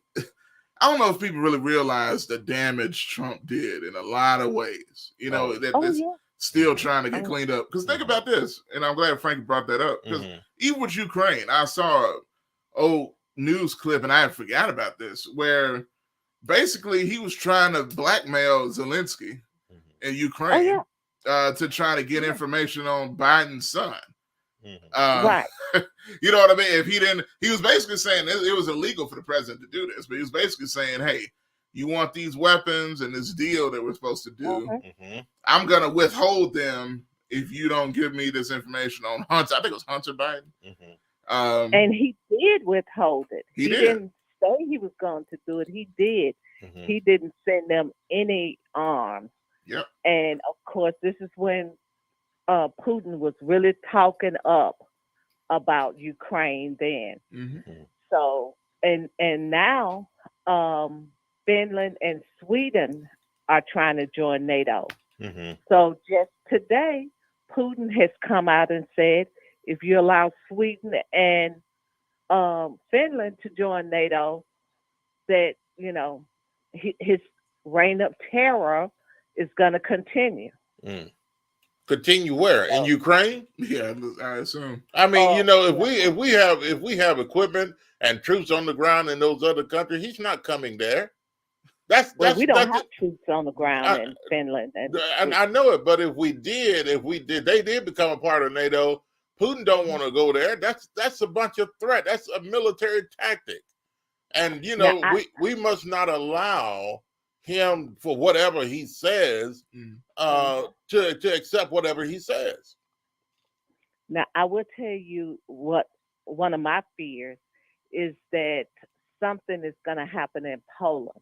I don't know if people really realize the damage Trump did in a lot of ways. You know, it's still trying to get cleaned up. Because think about this, and I'm glad Frankie brought that up. Because even with Ukraine, I saw an old news clip, and I had forgot about this, where basically he was trying to blackmail Zelensky in Ukraine to try to get information on Biden's son. Right. You know what I mean? If he didn't, he was basically saying it was illegal for the president to do this, but he was basically saying, hey, you want these weapons and this deal that we're supposed to do, I'm going to withhold them if you don't give me this information on Hunter. I think it was Hunter Biden. And he did withhold it. He didn't say he was going to do it. He did. He didn't send them any arms. Yep. And of course, this is when Putin was really talking up about Ukraine then. So, and now Finland and Sweden are trying to join NATO. So just today, Putin has come out and said, if you allow Sweden and Finland to join NATO, that, you know, his reign of terror is going to continue. Continue where? In Ukraine? Yeah, I assume. I mean, you know, if we have equipment and troops on the ground in those other countries, he's not coming there. We don't have troops on the ground in Finland, and I know it. But if we did, they did become a part of NATO. Putin don't want to go there. That's a bunch of threat. That's a military tactic, and you know we must not allow him for whatever he says to accept whatever he says. Now, I will tell you what one of my fears is, that something is going to happen in Poland,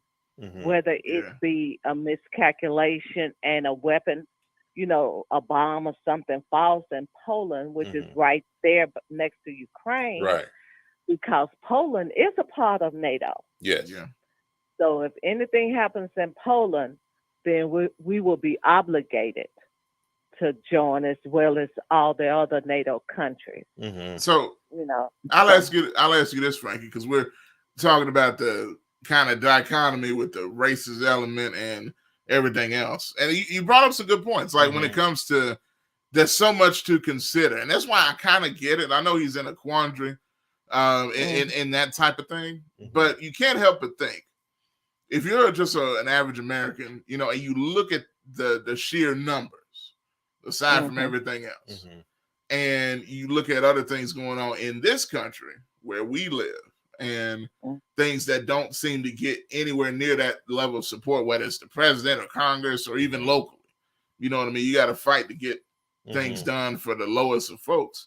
whether it be a miscalculation and a weapon, you know, a bomb or something falls in Poland, which is right there next to Ukraine, right? Because Poland is a part of NATO. Yes. Yeah. So if anything happens in Poland, then we will be obligated to join, as well as all the other NATO countries. So, you know, I'll ask you this, Frankie, because we're talking about the kind of dichotomy with the racist element and everything else. And you brought up some good points. Like when it comes to, there's so much to consider. And that's why I kind of get it. I know he's in a quandary in that type of thing, but you can't help but think, if you're just an average American, you know, and you look at the sheer numbers, aside from everything else, and you look at other things going on in this country where we live, and things that don't seem to get anywhere near that level of support, whether it's the president or Congress or even locally. You know what I mean? You got to fight to get things done for the lowest of folks.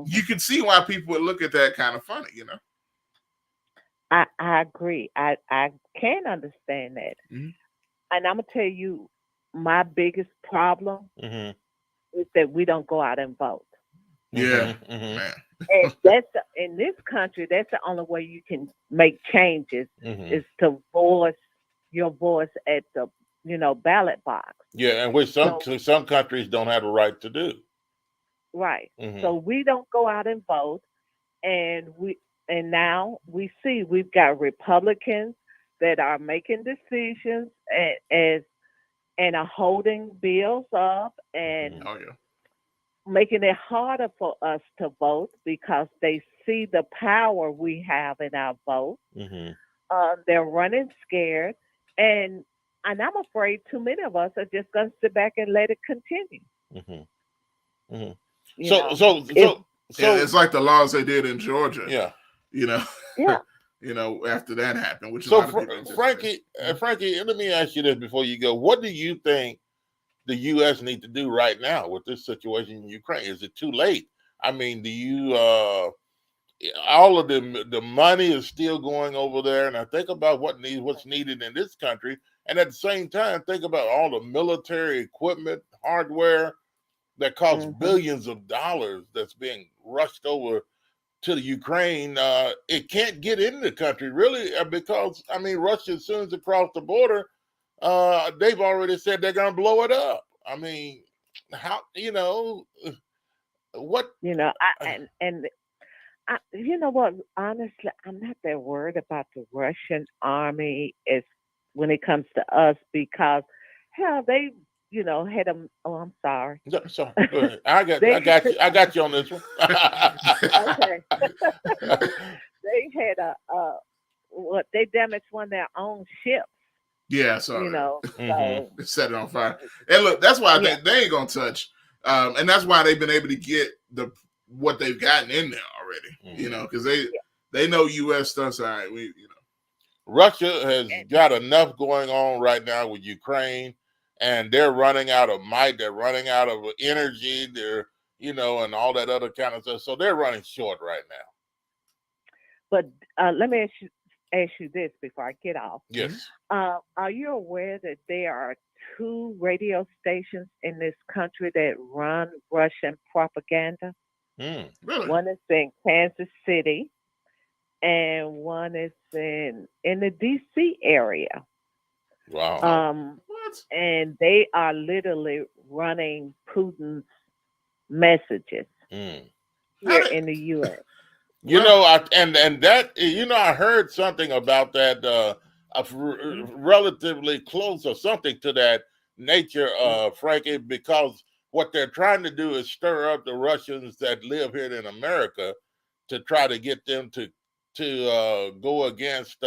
You can see why people would look at that kind of funny, you know? I agree. I can understand that. And I'm going to tell you, my biggest problem is that we don't go out and vote. Yeah. And that's in this country, that's the only way you can make changes is to voice your voice at the, you know, ballot box. Yeah, and which some countries don't have a right to do. Right. So we don't go out and vote, and now we see we've got Republicans that are making decisions and are holding bills up and making it harder for us to vote because they see the power we have in our vote. They're running scared, and I'm afraid too many of us are just going to sit back and let it continue. So it's like the laws they did in Georgia. Yeah. You know. Yeah. You know, after that happened, which so Frankie, let me ask you this before you go. What do you think the U.S. need to do right now with this situation in Ukraine? Is it too late? I mean, do you all of the money is still going over there, and I think about what's needed in this country, and at the same time think about all the military equipment, hardware that costs billions of dollars that's being rushed over to the Ukraine. It can't get into the country really because I mean Russia, as soon as it crossed the border, they've already said they're going to blow it up. I mean, how what you know what? Honestly, I'm not that worried about the Russian army as when it comes to us because hell, they had them. Oh, I'm sorry. No, sorry. Go ahead. I got you on this one. Okay. They had they damaged one of their own ships. Yeah, sorry. So set it on fire. And look, that's why they ain't gonna touch. And that's why they've been able to get what they've gotten in there already. Because they know U.S. stuff's all right. Russia has got enough going on right now with Ukraine, and they're running out of might. They're running out of energy. They're and all that other kind of stuff. So they're running short right now. But let me ask you this before I get off. Yes. Are you aware that there are 2 radio stations in this country that run Russian propaganda? Really? One is in Kansas City, and one is in the D.C. area. Wow. What? And they are literally running Putin's messages here in the U.S. I heard something about that relatively close or something to that nature, Frankie, because what they're trying to do is stir up the Russians that live here in America to try to get them to go against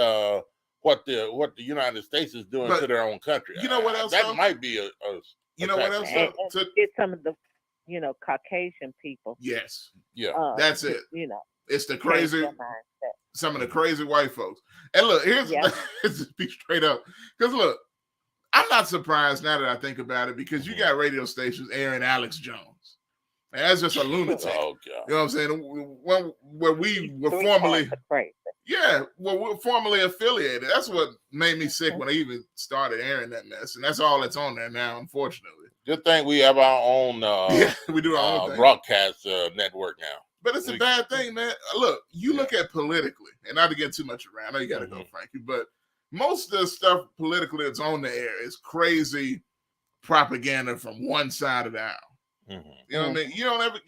what the United States is doing to their own country. You know what else? That might be what else? And get some of the Caucasian people. Yes. Yeah. That's it. It's the crazy. Some of the crazy white folks. And look, let's be straight up. Because look, I'm not surprised now that I think about it because you got radio stations airing Alex Jones. And that's just a lunatic. Oh, God. You know what I'm saying? Where we were formerly, we're formerly affiliated. That's what made me sick when I even started airing that mess. And that's all that's on there now, unfortunately. Good thing we have our own we do our own thing. Broadcast network now. But it's a bad thing, man. Look, you look at politically, and not to get too much around. I know you got to go, Frankie, but most of the stuff politically that's on the air is crazy propaganda from one side of the aisle. You know what I mean? You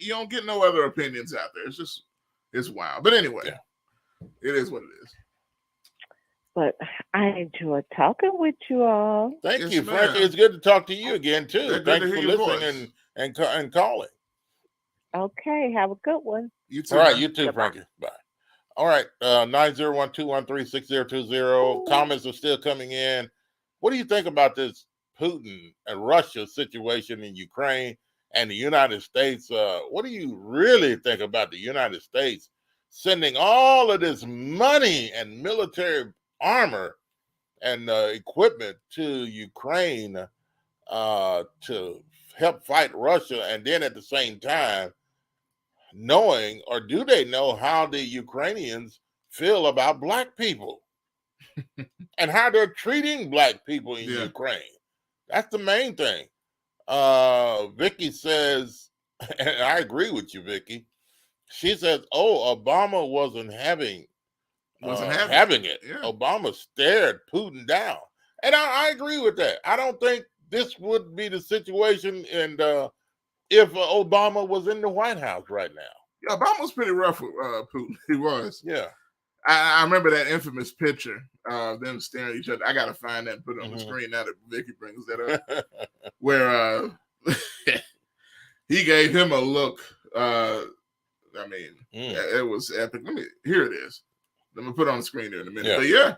don't get no other opinions out there. It's wild. But anyway, it is what it is. But I enjoyed talking with you all. Thank you, Frankie. It's good to talk to you again too. Thank you for listening and calling. Okay, have a good one. You too. All right, you too, Frankie. Bye. All right, 901-213-6020. Comments are still coming in. What do you think about this Putin and Russia situation in Ukraine and the United States? What do you really think about the United States sending all of this money and military armor and equipment to Ukraine to help fight Russia, and then at the same time knowing, or do they know, how the Ukrainians feel about Black people and how they're treating Black people in Ukraine? That's the main thing. Vicky says, and I agree with you, Vicky. She says, Obama wasn't having it. Yeah. Obama stared Putin down. And I agree with that. I don't think this would be the situation and if Obama was in the White House right now. Yeah, Obama was pretty rough with Putin. He was. Yeah. I remember that infamous picture of them staring at each other. I got to find that and put it on the screen now that Vicky brings that up. Where he gave him a look. It was epic. Here it is. Let me put it on the screen here in a minute. Yeah.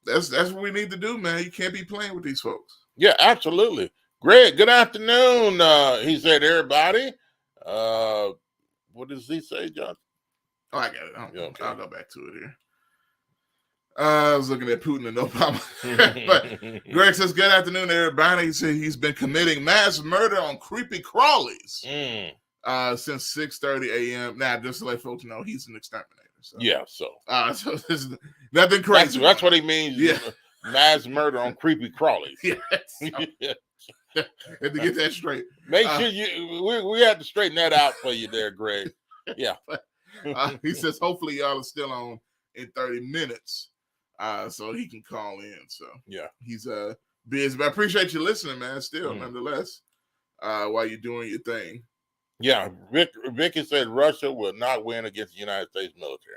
But that's what we need to do, man. You can't be playing with these folks. Yeah, absolutely. Greg, good afternoon. He said, everybody. What does he say, John? Oh, I got it. I'll go back to it here. I was looking at Putin and Obama. But Greg says, good afternoon, everybody. He said he's been committing mass murder on creepy crawlies since 6:30 a.m. Now, just to let folks know, he's an exterminator. So. Yeah, so. So this is nothing crazy. That's what he means. Yeah. Mass murder on creepy crawlies. Yes. Had to get that straight. Make sure we have to straighten that out for you there, Greg. Yeah. He says, hopefully y'all are still on in 30 minutes. So he can call in. So yeah, he's busy. But I appreciate you listening, man. Still, nonetheless, while you're doing your thing. Yeah, Vicky said Russia will not win against the United States military.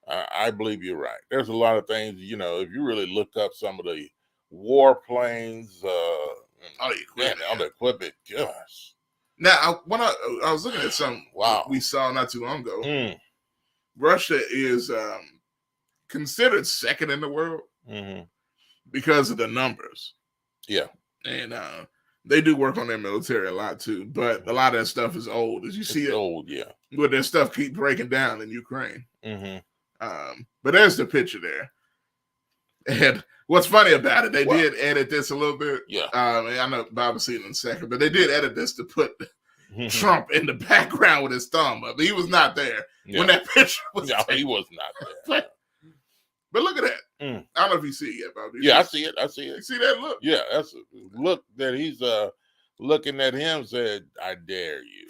I believe you're right. There's a lot of things, you know, if you really look up some of the warplanes, all the equipment, gosh. Now, when I was looking at some we saw not too long ago, Russia is considered second in the world because of the numbers. Yeah. And they do work on their military a lot too, but a lot of that stuff is old. As you see it, old, yeah. But their stuff keep breaking down in Ukraine. But there's the picture there. And what's funny about it, they did edit this a little bit. Yeah. I know Bob will see it in a second, but they did edit this to put Trump in the background with his thumb up. He was not there when that picture was taken. He was not there. But look at that. I don't know if you see it yet, Bob. I see it. I see it. You see that look? Yeah, that's a look that he's looking at him, said, I dare you.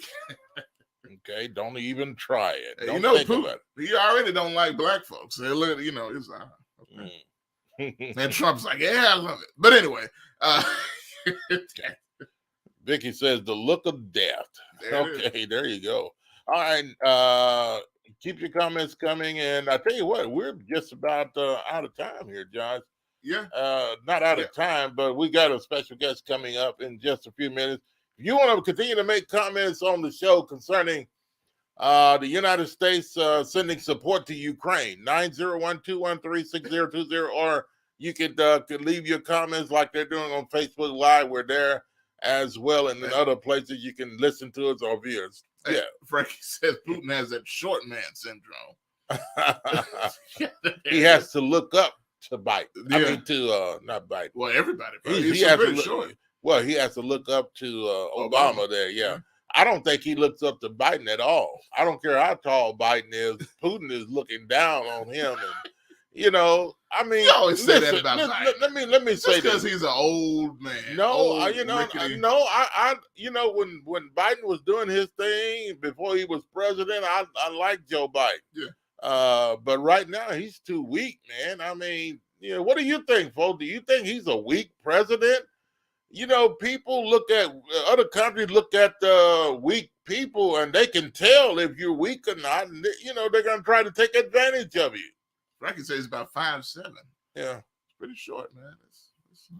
Okay, don't even try it. Don't you know, think about it. He already don't like black folks. They look, you know, it's okay. And Trump's like, yeah, I love it. But anyway, Vicky says the look of death. Okay, there you go. All right, keep your comments coming, and I tell you what, we're just about out of time here, Josh. Yeah. Not out of time, but we got a special guest coming up in just a few minutes. If you want to continue to make comments on the show concerning the United States sending support to Ukraine, 901-213-6020, or you could leave your comments like they're doing on Facebook Live. We're there as well, and in other places you can listen to us or view us. Yeah, Frankie says Putin has that short man syndrome. He has to look up to Biden. Yeah. I mean, to not Biden. Well, everybody. He has to look, well, he has to look up to Obama there. Yeah. I don't think he looks up to Biden at all. I don't care how tall Biden is. Putin is looking down on him, and you know, I mean, you always say that about Biden. Let me say because he's an old man. No, old, you know, rickety. you know, when Biden was doing his thing before he was president, I liked Joe Biden. Yeah. But right now he's too weak, man. I mean, you know, what do you think, folks? Do you think he's a weak president? You know, people look at other countries look at weak people, and they can tell if you're weak or not. And you know, they're gonna try to take advantage of you. I can say he's about 5'7". Yeah, it's pretty short, man.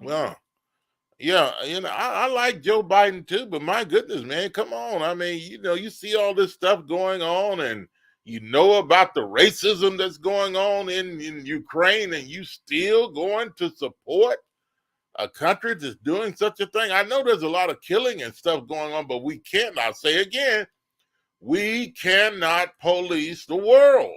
Well, yeah, you know, I like Joe Biden too, but my goodness, man, come on. I mean, you know, you see all this stuff going on, and you know about the racism that's going on in Ukraine, and you still going to support a country that's doing such a thing. I know there's a lot of killing and stuff going on, but we can't, I'll say again, we cannot police the world.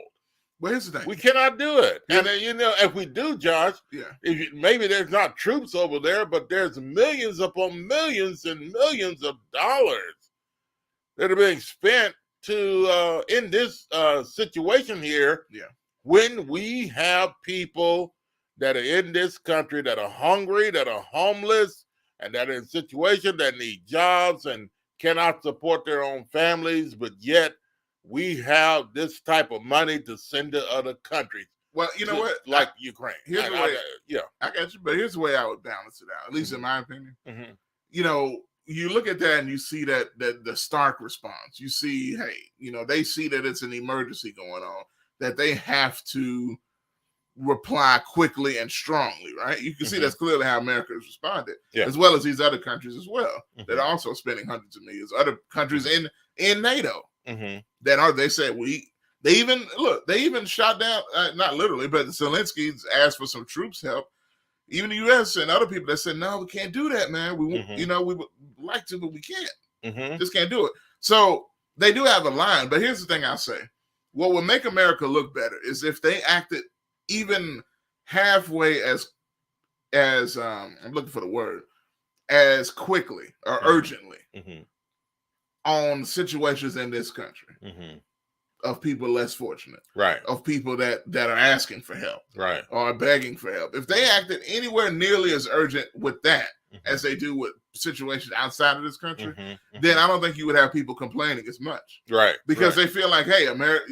Well, here's the thing. We cannot do it. And then, you know, if we do, Josh, maybe there's not troops over there, but there's millions upon millions and millions of dollars that are being spent to in this situation here. Yeah. When we have people that are in this country that are hungry, that are homeless, and that are in situations that need jobs and cannot support their own families, but yet we have this type of money to send to other countries. Well, you know what? Like Ukraine. Here's the way, I got you, but here's the way I would balance it out, at least in my opinion. You know, you look at that and you see that the stark response. You see, hey, you know, they see that it's an emergency going on, that they have to reply quickly and strongly, right? You can see that's clearly how America has responded, as well as these other countries as well, that are also spending hundreds of millions. Other countries in NATO that are, they said, they even shot down, not literally, but Zelensky's asked for some troops help. Even the U.S. and other people that said, no, we can't do that, man. We you know, we would like to, but we can't. Just can't do it. So they do have a line, but here's the thing I'll say. What would make America look better is if they acted even halfway as I'm looking for the word, as quickly or urgently on situations in this country of people less fortunate, right? Of people that are asking for help, right, or begging for help. If they acted anywhere nearly as urgent with that as they do with situations outside of this country, then I don't think you would have people complaining as much, right? Because they feel like, hey, America,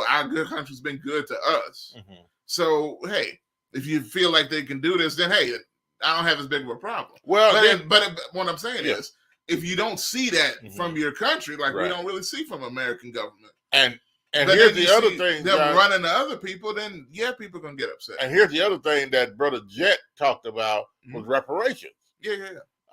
our good country's been good to us. So, hey, if you feel like they can do this, then hey, I don't have as big of a problem. Well, but what I'm saying is, if you don't see that from your country, like we don't really see from American government, and but here's the other thing, them John, running to other people, then people gonna get upset. And here's the other thing that Brother Jet talked about was reparations. Yeah.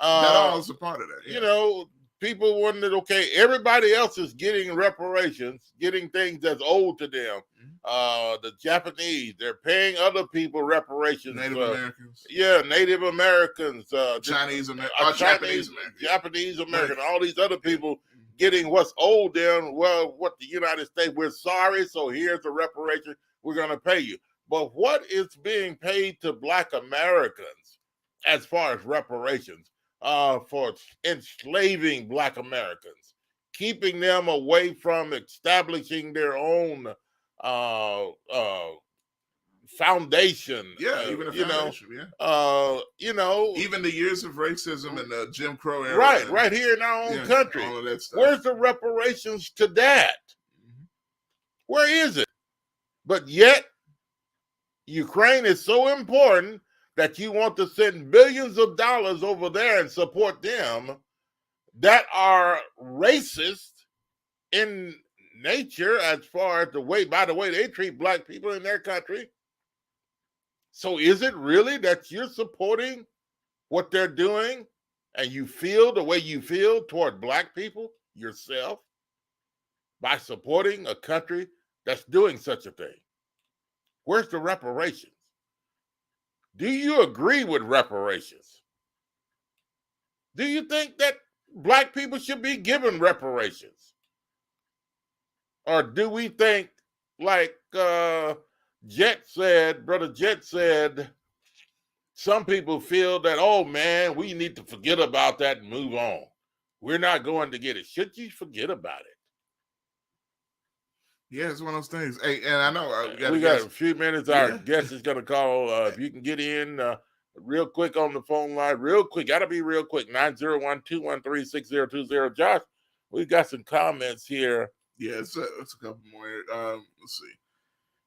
That all is a part of that. Yeah. People wondered, okay, everybody else is getting reparations, getting things that's owed to them. The Japanese, they're paying other people reparations. Native Americans. Yeah, Native Americans. Japanese Americans. Japanese American, all these other people getting what's owed them. Well, what the United States, we're sorry, so here's the reparation. We're going to pay you. But what is being paid to Black Americans as far as reparations for enslaving Black Americans, keeping them away from establishing their own foundation? Even a foundation. Even the years of racism and the Jim Crow era. Right here in our own country. All of that stuff. Where's the reparations to that? Where is it? But yet, Ukraine is so important that you want to send billions of dollars over there and support them that are racist in nature as far as by the way they treat Black people in their country. So is it really that you're supporting what they're doing and you feel the way you feel toward Black people yourself by supporting a country that's doing such a thing? Where's the reparations? Do you agree with reparations? Do you think that Black people should be given reparations? Or do we think, like Brother Jet said, some people feel that, oh man, we need to forget about that and move on. We're not going to get it. Should you forget about it? Yeah, it's one of those things. Hey, and I know we got a few minutes. Our guest is going to call. If you can get in real quick on the phone line, real quick. Got to be real quick. 901-213-6020. Josh, we got some comments here. Yeah, it's a couple more. Let's see.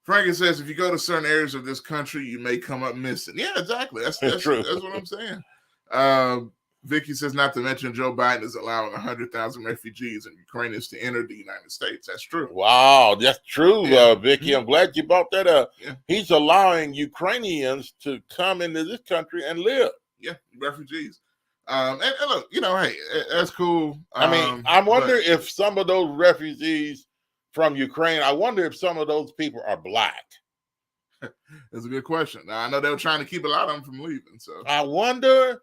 Frankie says, if you go to certain areas of this country, you may come up missing. Yeah, exactly. That's true. That's what I'm saying. Vicky says, not to mention Joe Biden is allowing 100,000 refugees and Ukrainians to enter the United States. That's true. Wow, that's true, Vicky. I'm glad you brought that up. Yeah. He's allowing Ukrainians to come into this country and live. Yeah, refugees. And look, hey, that's cool. I mean, I wonder if some of those refugees from Ukraine, I wonder if some of those people are Black. That's a good question. Now, I know they were trying to keep a lot of them from leaving. So I wonder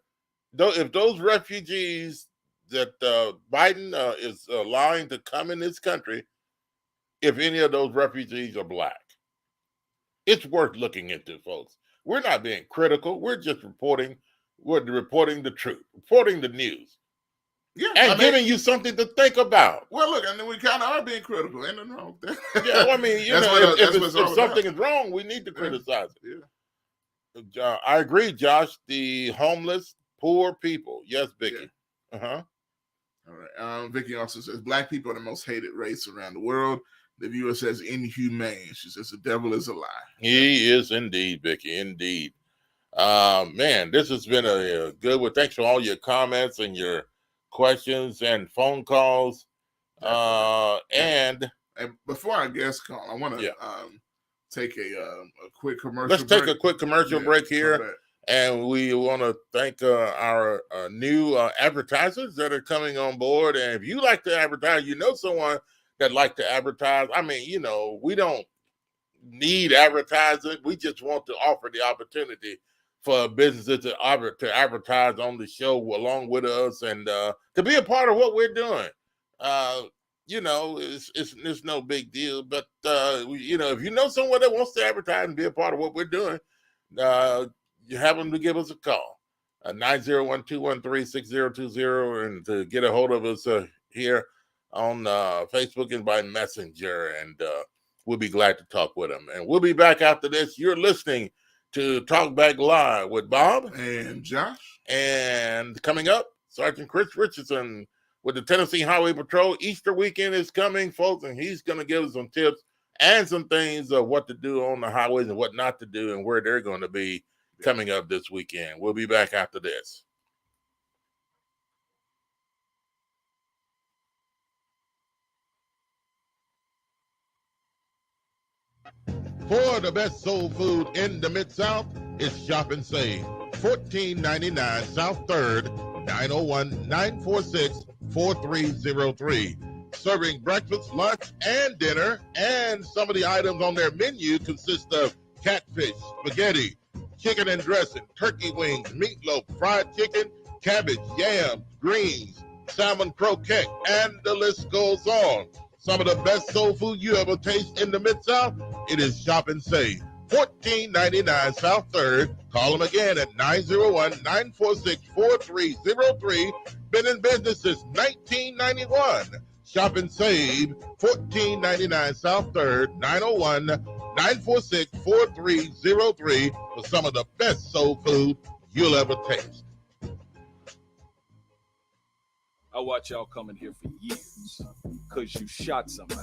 if those refugees that Biden is allowing to come in this country, if any of those refugees are Black. It's worth looking into, folks. We're not being critical. We're just reporting. We're reporting the truth, reporting the news. Yeah, and giving you something to think about. Well, look, and we kind of are being critical. Ain't nothing wrong with that. Yeah, well, I mean, if something is wrong, we need to criticize it. Yeah. I agree, Josh. The homeless, poor people. Yes, Vicky. Yeah. All right. Vicky also says Black people are the most hated race around the world. The viewer says inhumane. She says the devil is a lie. He is indeed, Vicky. Indeed. Man, this has been a good one. Thanks for all your comments and your questions and phone calls. And before our guest call, I want to take a quick commercial. Let's take a quick commercial break here. And we want to thank our new advertisers that are coming on board. And if you like to advertise, someone that like to advertise. I mean, we don't need advertising. We just want to offer the opportunity for businesses to advertise on the show along with us and to be a part of what we're doing. It's no big deal. But, if you know someone that wants to advertise and be a part of what we're doing, you have them to give us a call. 901-213-6020, and to get a hold of us here on Facebook and by Messenger, and we'll be glad to talk with them. And we'll be back after this. You're listening to Talk Back Live with Bob and Josh. And coming up, Sergeant Chris Richardson with the Tennessee Highway Patrol. Easter weekend is coming, folks, and he's going to give us some tips and some things of what to do on the highways and what not to do and where they're going to be coming up this weekend. We'll be back after this. For the best soul food in the Mid-South, it's Shop and Save. 1499 South 3rd, 901-946-4303. Serving breakfast, lunch, and dinner, and some of the items on their menu consist of catfish, spaghetti, chicken and dressing, turkey wings, meatloaf, fried chicken, cabbage, yams, greens, salmon croquette, and the list goes on. Some of the best soul food you ever taste in the Mid-South, it is Shop and Save. 1499 South 3rd. Call them again at 901-946-4303. Been in business since 1991. Shop and Save, 1499 South 3rd, 901-946-4303 for some of the best soul food you'll ever taste. I watch y'all coming here for years because you shot somebody.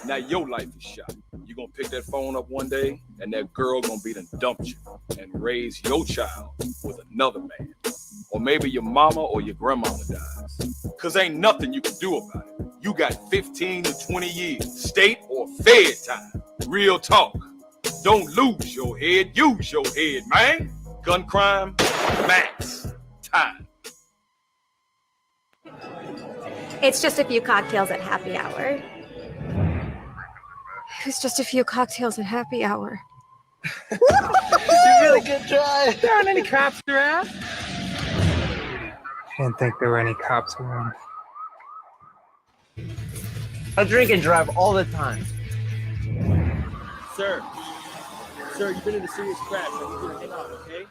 Now your life is shot. You gonna pick that phone up one day and that girl gonna be done dumped you and raise your child with another man. Or maybe your mama or your grandmama dies. Cause ain't nothing you can do about it. You got 15 to 20 years, state or fed time. Real talk. Don't lose your head, use your head, man. Gun crime, max time. It's just a few cocktails at happy hour. It's just a few cocktails at happy hour. You really good try. There aren't any cops around. Didn't think there were any cops around. I drink and drive all the time. Sir, you've been in a serious crash. I need you to hang on, okay?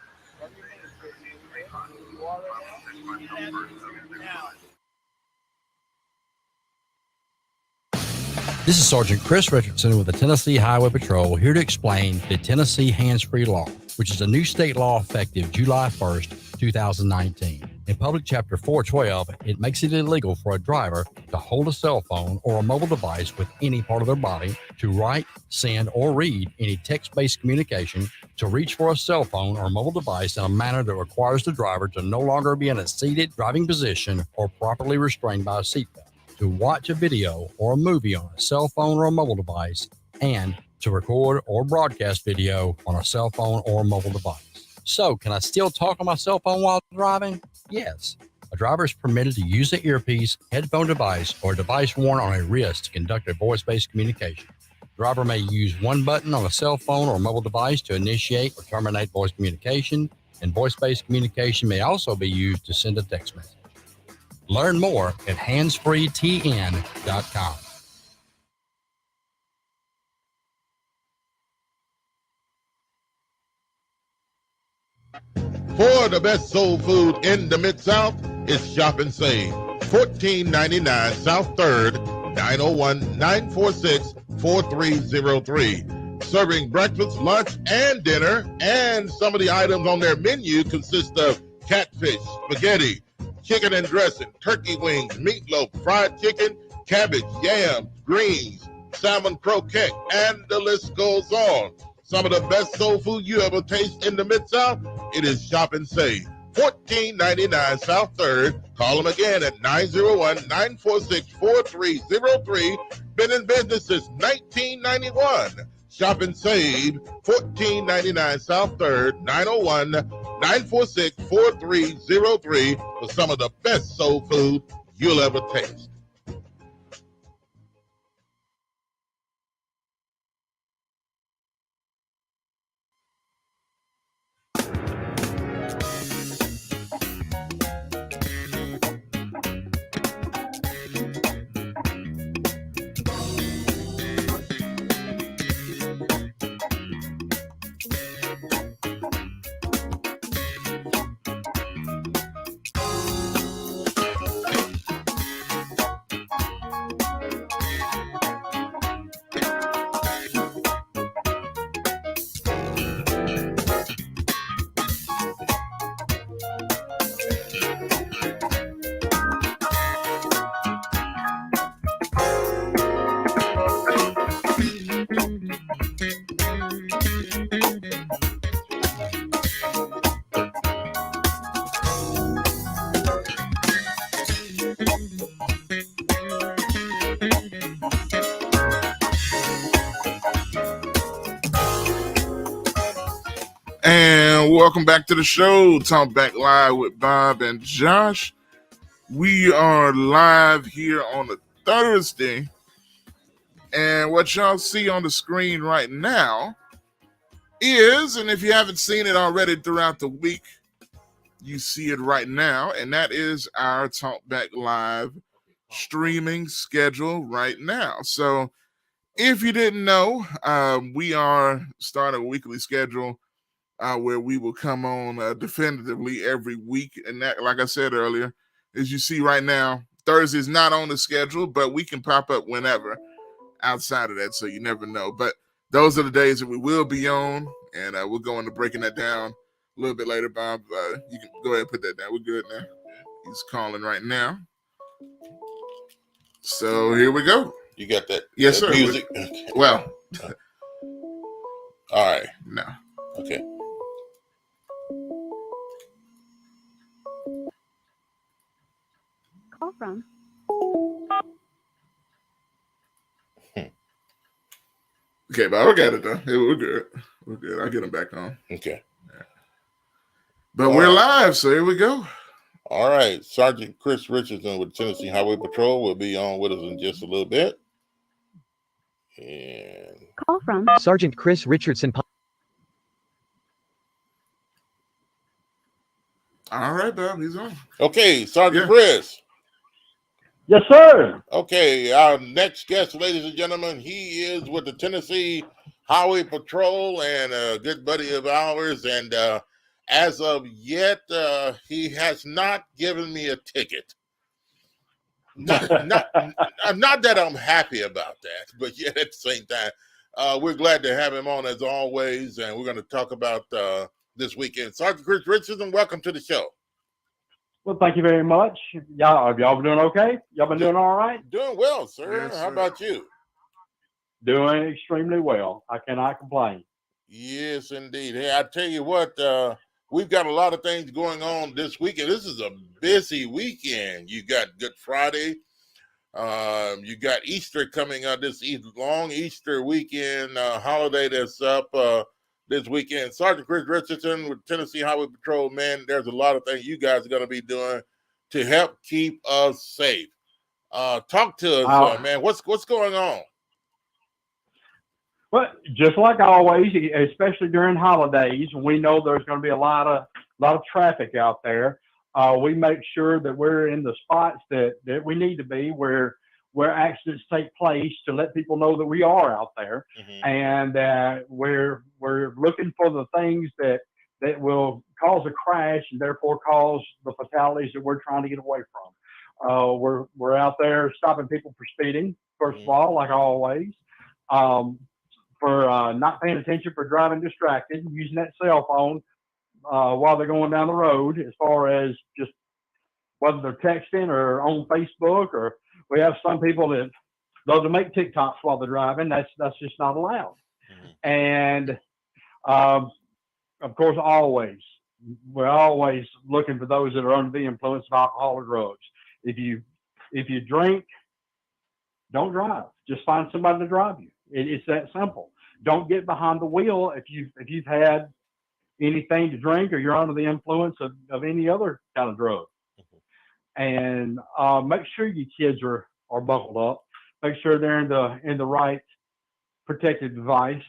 This is Sergeant Chris Richardson with the Tennessee Highway Patrol, here to explain the Tennessee Hands-Free Law, which is a new state law effective July 1st, 2019. In Public Chapter 412, it makes it illegal for a driver to hold a cell phone or a mobile device with any part of their body, to write, send, or read any text-based communication, to reach for a cell phone or mobile device in a manner that requires the driver to no longer be in a seated driving position or properly restrained by a seatbelt, to watch a video or a movie on a cell phone or a mobile device, and to record or broadcast video on a cell phone or mobile device. So, can I still talk on my cell phone while driving? Yes. A driver is permitted to use the earpiece, headphone device, or a device worn on a wrist to conduct a voice-based communication. The driver may use one button on a cell phone or mobile device to initiate or terminate voice communication, and voice-based communication may also be used to send a text message. Learn more at handsfreetn.com. For the best soul food in the Mid-South, it's Shop and Save. 1499 South 3rd, 901-946-4303. Serving breakfast, lunch, and dinner, and some of the items on their menu consist of catfish, spaghetti, chicken and dressing, turkey wings, meatloaf, fried chicken, cabbage, yams, greens, salmon croquette, and the list goes on. Some of the best soul food you ever taste in the Mid-South, it is Shop and Save. 1499 South 3rd. Call them again at 901-946-4303. Been in business since 1991. Shop and Save, 1499 South 3rd, 901-946-4303 for some of the best soul food you'll ever taste. and welcome back to the show. Talk Back Live with Bob and Josh. We are live here on a Thursday, and what y'all see on the screen right now is, and if you haven't seen it already throughout the week, you see it right now, and that is our Talk Back Live streaming schedule right now. So if you didn't know, we are starting a weekly schedule where we will come on definitively every week. And that, like I said earlier, as you see right now, Thursday is not on the schedule, but we can pop up whenever outside of that, so you never know. But those are the days that we will be on, and we'll go into breaking that down a little bit later, Bob. You can go ahead and put that down. We're good now. He's calling right now. So here we go. You got that? Yes, that sir. Music. Well, all right. No. Okay. Call from. Okay, Bob, I got it though. We're good. We're good. I'll get him back on. Okay. But we're live, so here we go. All right. Sergeant Chris Richardson with Tennessee Highway Patrol will be on with us in just a little bit. And Call from Sergeant Chris Richardson. All right, Bob, he's on. Okay, Sergeant Chris. Yes, sir. Okay, our next guest, ladies and gentlemen, he is with the Tennessee Highway Patrol and a good buddy of ours. And as of yet, he has not given me a ticket. Not that I'm happy about that, but yet at the same time, we're glad to have him on as always, and we're going to talk about this weekend. Sergeant Chris Richardson, welcome to the show. Well, thank you very much. Y'all been doing okay? Y'all been doing all right? Doing well, sir. Yes, How about you? Doing extremely well. I cannot complain. Yes, indeed. Hey, I tell you what, we've got a lot of things going on this weekend. This is a busy weekend. You got Good Friday. You got Easter coming up, this long Easter weekend holiday that's up this weekend. Sergeant Chris Richardson with Tennessee Highway Patrol, man, there's a lot of things you guys are going to be doing to help keep us safe. Talk to us, man. What's going on? Well, just like always, especially during holidays, we know there's going to be a lot of traffic out there. We make sure that we're in the spots that we need to be, where accidents take place, to let people know that we are out there, and we're looking for the things that will cause a crash and therefore cause the fatalities that we're trying to get away from. We're out there stopping people for speeding, first of all, like always, for not paying attention, for driving distracted, using that cell phone while they're going down the road, as far as just whether they're texting or on Facebook, or we have some people that love to make TikToks while they're driving. That's just not allowed. And of course, we're always looking for those that are under the influence of alcohol or drugs. If you drink, don't drive. Just find somebody to drive you. It's that simple. Don't get behind the wheel if you've had anything to drink or you're under the influence of any other kind of drug. And make sure your kids are buckled up. Make sure they're in the right protective device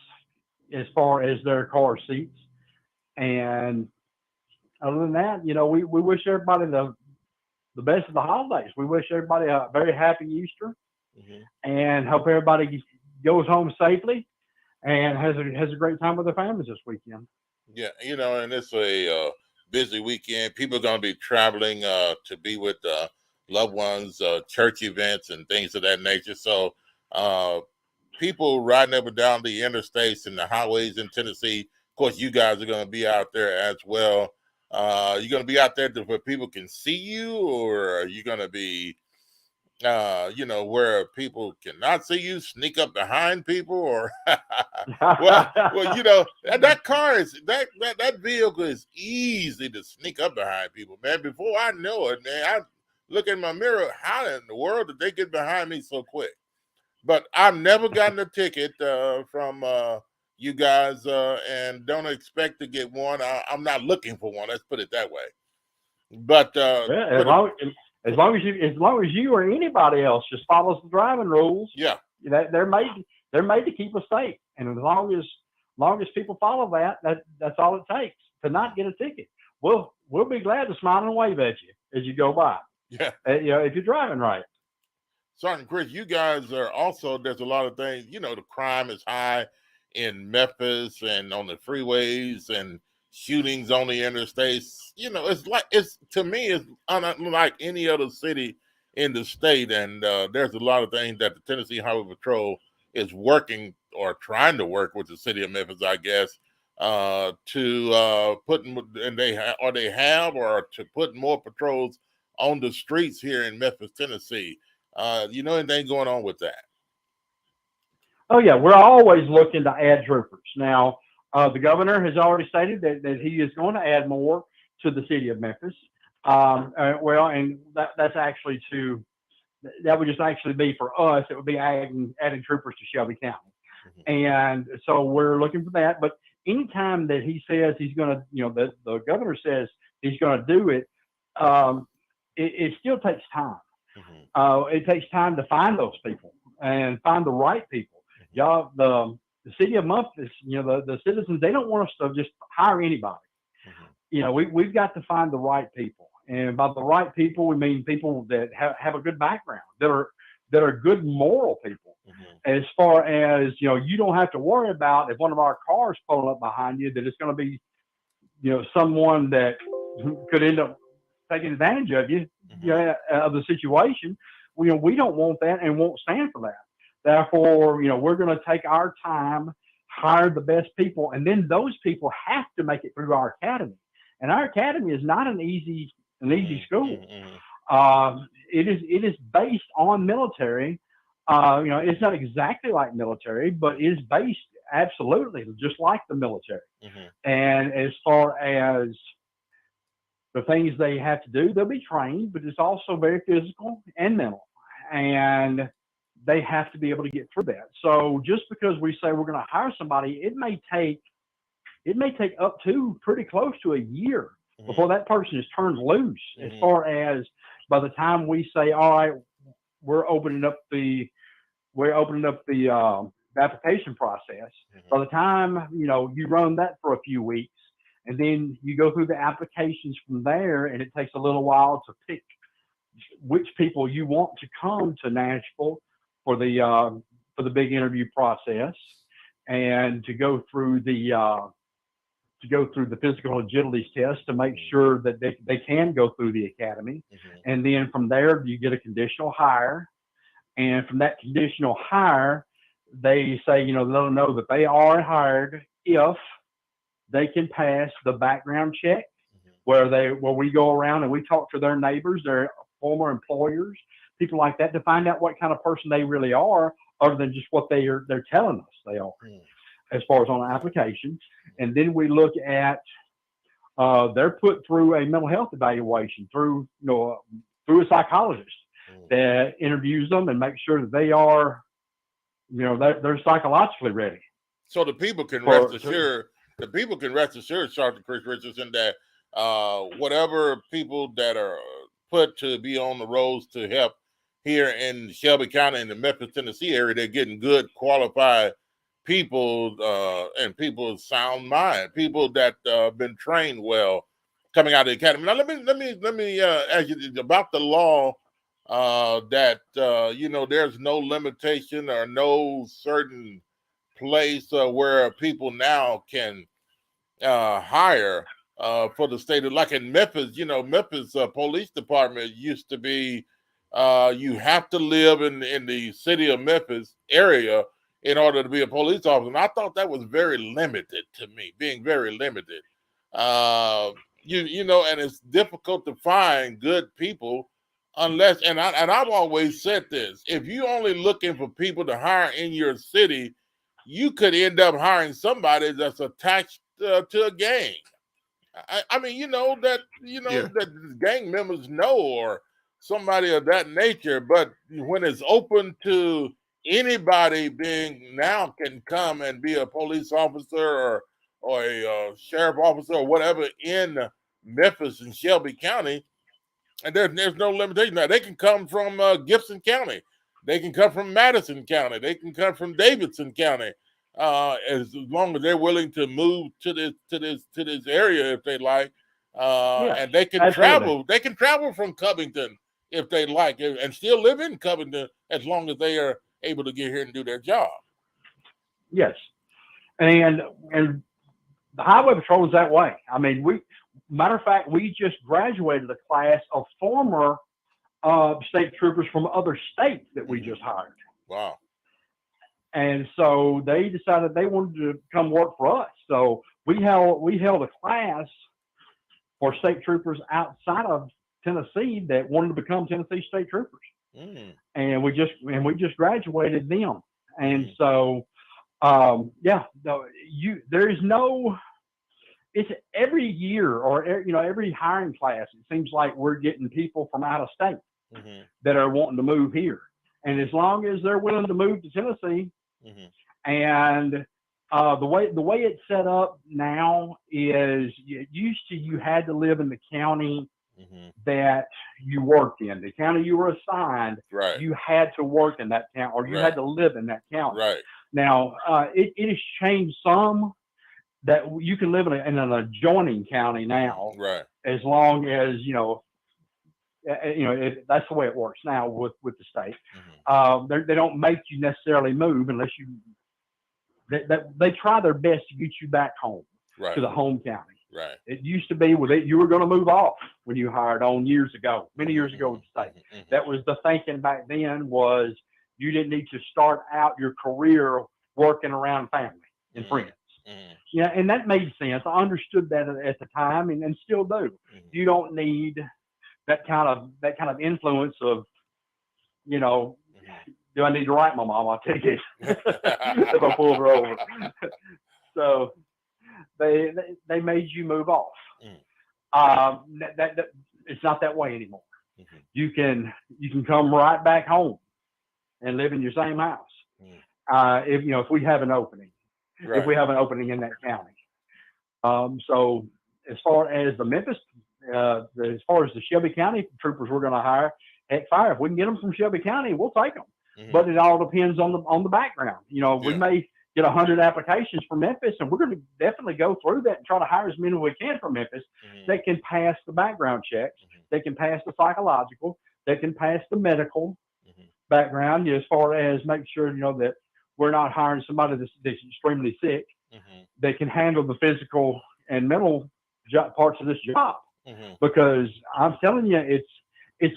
as far as their car seats. And other than that, we wish everybody the best of the holidays. We wish everybody a very happy Easter, and hope everybody goes home safely and has a great time with their families this weekend. Yeah, and it's a busy weekend. People are going to be traveling to be with loved ones, church events, and things of that nature. So people riding up and down the interstates and the highways in Tennessee, of course, you guys are going to be out there as well. You're going to be out there where people can see you, or are you going to be, where people cannot see you, sneak up behind people, or well, that car is that vehicle is easy to sneak up behind people, man. Before I know it, man, I look in my mirror, how in the world did they get behind me so quick? But I've never gotten a ticket from you guys, and don't expect to get one. I'm not looking for one. Let's put it that way. But as long as you or anybody else just follows the driving rules, yeah, they're made to keep us safe. And as long as people follow that's all it takes to not get a ticket. We'll be glad to smile and wave at you as you go by. Yeah, if you're driving right. Sergeant Chris, you guys are also, there's a lot of things, the crime is high in Memphis and on the freeways and shootings on the interstates. To me, it's unlike any other city in the state. And there's a lot of things that the Tennessee Highway Patrol is working or trying to work with the city of Memphis, I guess, to put, and they have, or to put more patrols on the streets here in Memphis, Tennessee. Anything going on with that? Oh yeah, we're always looking to add troopers. Now, the governor has already stated that he is going to add more to the city of Memphis. And that's actually that would just actually be for us. It would be adding troopers to Shelby County, and so we're looking for that. But anytime that he says he's going to, the governor says he's going to do it, it still takes time. It takes time to find those people and find the right people. Y'all, the city of Memphis, the citizens, they don't want us to just hire anybody. We've got to find the right people, and by the right people, we mean people that have a good background, that are good moral people. As far as you don't have to worry about if one of our cars pulling up behind you that it's going to be, someone that could end up taking advantage of you, of the situation. We don't want that and won't stand for that. Therefore, we're going to take our time, hire the best people, and then those people have to make it through our academy. And our academy is not an easy school. It is based on military. It's not exactly like military, but it is based absolutely just like the military. And as far as the things they have to do, they'll be trained, but it's also very physical and mental. And they have to be able to get through that. So just because we say we're going to hire somebody, it may take up to pretty close to a year before that person is turned loose. As far as by the time we say, all right, we're opening up the application process. By the time you run that for a few weeks, and then you go through the applications from there, and it takes a little while to pick which people you want to come to Nashville for the big interview process, and to go through the physical agility test to make sure that they can go through the academy. And then from there, you get a conditional hire. And from that conditional hire, they say, they'll know that they are hired if they can pass the background check, where we go around and we talk to their neighbors, their former employers, people like that, to find out what kind of person they really are, other than just what they're telling us they are, as far as on an application. And then we look at they're put through a mental health evaluation through a psychologist that interviews them and makes sure that they are, they're psychologically ready. So the people can rest assured. The people can rest assured, Sergeant Chris Richardson, that whatever people that are put to be on the roads to help here in Shelby County in the Memphis, Tennessee area, they're getting good, qualified people and people of sound mind, people that have been trained well coming out of the academy. Now, let me ask you about the law that there's no limitation or no certain place where people now can hire for the state of, like in Memphis. Memphis police department used to be you have to live in the city of Memphis area in order to be a police officer. And I thought that was very limited to me, being very limited. And it's difficult to find good people unless, and I've always said this, if you're only looking for people to hire in your city, you could end up hiring somebody that's attached to a gang. I mean, that gang members know, or somebody of that nature. But when it's open to anybody being now can come and be a police officer or a sheriff officer or whatever in Memphis and Shelby County, and there's no limitation. Now they can come from Gibson County, they can come from Madison County, they can come from Davidson County, as long as they're willing to move to this area if they like, and they can travel. They can travel from Covington if they like, and still live in Covington as long as they are able to get here and do their job. Yes, and the Highway Patrol is that way. I mean, matter of fact, we just graduated a class of former state troopers from other states that we just hired. Wow. And so they decided they wanted to come work for us. So we held a class for state troopers outside of Tennessee that wanted to become Tennessee state troopers. And we just graduated them. And so there is no, it's every year or every hiring class, it seems like we're getting people from out of state that are wanting to move here. And as long as they're willing to move to Tennessee, and the way it's set up now is, you had to live in the county that you worked in, the county you were assigned. Right. You had to work in that county, or you had to live in that county. Right. Now it has changed some, that you can live in an adjoining county now. Right. As long as that's the way it works now with the state. They don't make you necessarily move unless they try their best to get you back home to the home county. Right. It used to be you were going to move off when you hired on many years ago with the state. That was the thinking back then, was you didn't need to start out your career working around family and friends. Yeah, and that made sense. I understood that at the time, and still do. You don't need that kind of influence of, do I need to write my mom? I'll take it if I pull her over. So they made you move off. That it's not that way anymore. You can come right back home and live in your same house. If we have an opening. Right. If we have an opening in that county. So as far as the Memphis, as far as the Shelby County troopers we're going to hire, heck fire, if we can get them from Shelby County, we'll take them. But it all depends on the background. We may get 100 applications from Memphis, and we're going to definitely go through that and try to hire as many as we can from Memphis that can pass the background checks, they can pass the psychological, they can pass the medical background, as far as make sure that we're not hiring somebody that's extremely sick. They can handle the physical and mental parts of this job. Because I'm telling you, it's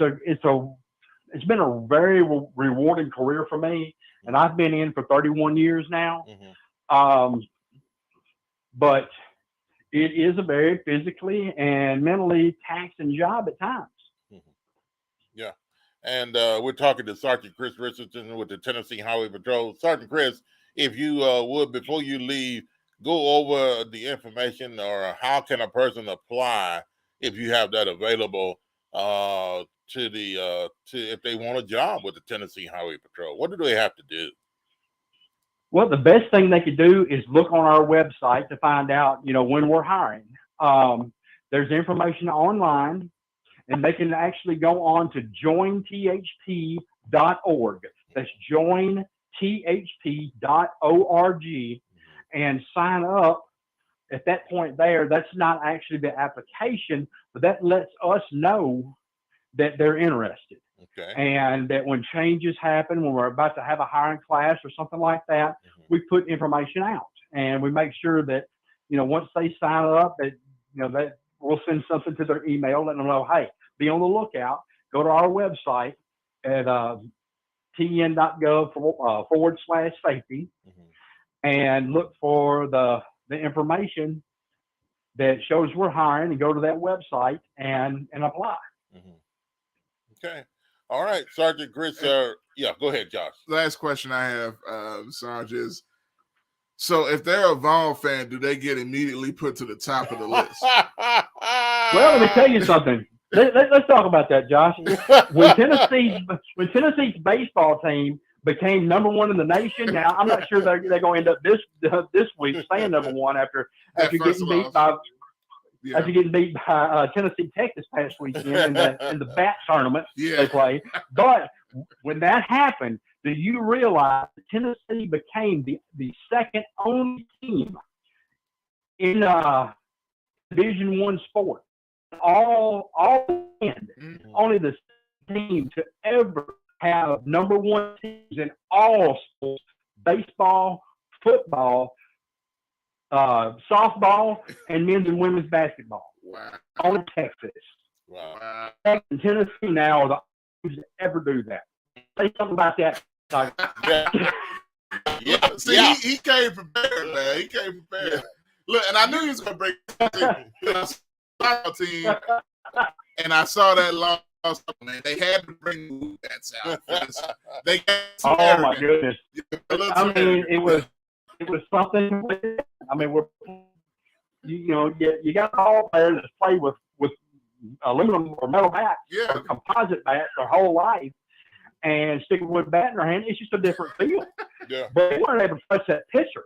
been a very rewarding career for me, and I've been in for 31 years now. But it is a very physically and mentally taxing job at times. Yeah. And we're talking to Sergeant Chris Richardson with the Tennessee Highway Patrol. Sergeant Chris, if you would, before you leave, go over the information, or how can a person apply, if you have that available, to if they want a job with the Tennessee Highway Patrol. What do they have to do? Well, the best thing they could do is look on our website to find out, when we're hiring. There's information online, and they can actually go on to jointhp.org. That's jointhp.org, and sign up. At that point there, that's not actually the application, but that lets us know that they're interested. Okay. And that when changes happen, when we're about to have a hiring class or something like that, we put information out, and we make sure that, once they sign up, that, that we'll send something to their email, letting them know, hey, be on the lookout. Go to our website at ten.gov/safety and look for the information that shows we're hiring, and go to that website and apply. Okay. All right, Sergeant Chris. Yeah, go ahead, Josh. Last question I have, Sarge, is, so if they're a Vol fan, do they get immediately put to the top of the list? Well, let me tell you something. Let's talk about that, Josh. When Tennessee's baseball team became number one in the nation. Now I'm not sure they're going to end up this week staying number one after getting beat by Tennessee Tech this past weekend in the bat tournament they played. But when that happened, do you realize that Tennessee became the second only team in Division I sport, all and only the team to ever have number one teams in all sports: baseball, football, softball, and men's and women's basketball. Wow. Only Texas. Wow. And Tennessee now are the only teams to ever do that. Say something about that. See, he came prepared, man. He came prepared. Look, and I knew he was going to break the team, and I saw that loss. Man, they had to bring the bats out. They got my goodness! I mean, it was something. I mean, you got all players that play with aluminum or metal bats, or composite bats their whole life, and stick a wood bat in their hand. It's just a different feel. But they weren't able to touch that pitcher.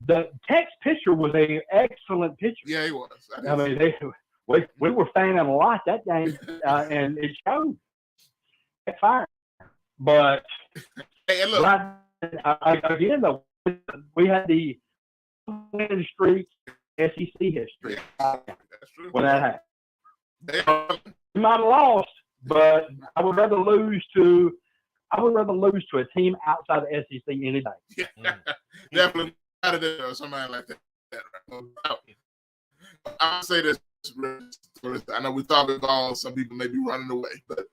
The Tex pitcher was an excellent pitcher. Yeah, he was. I mean, we were fanning a lot that game, and it showed. Fire. But again, though, we had the winning streak, SEC history. That's true. When that happened, we might have lost, but I would rather lose to a team outside the SEC any day. Yeah, definitely out of somebody like that. I'll say this. I know we thought it all. Some people may be running away, but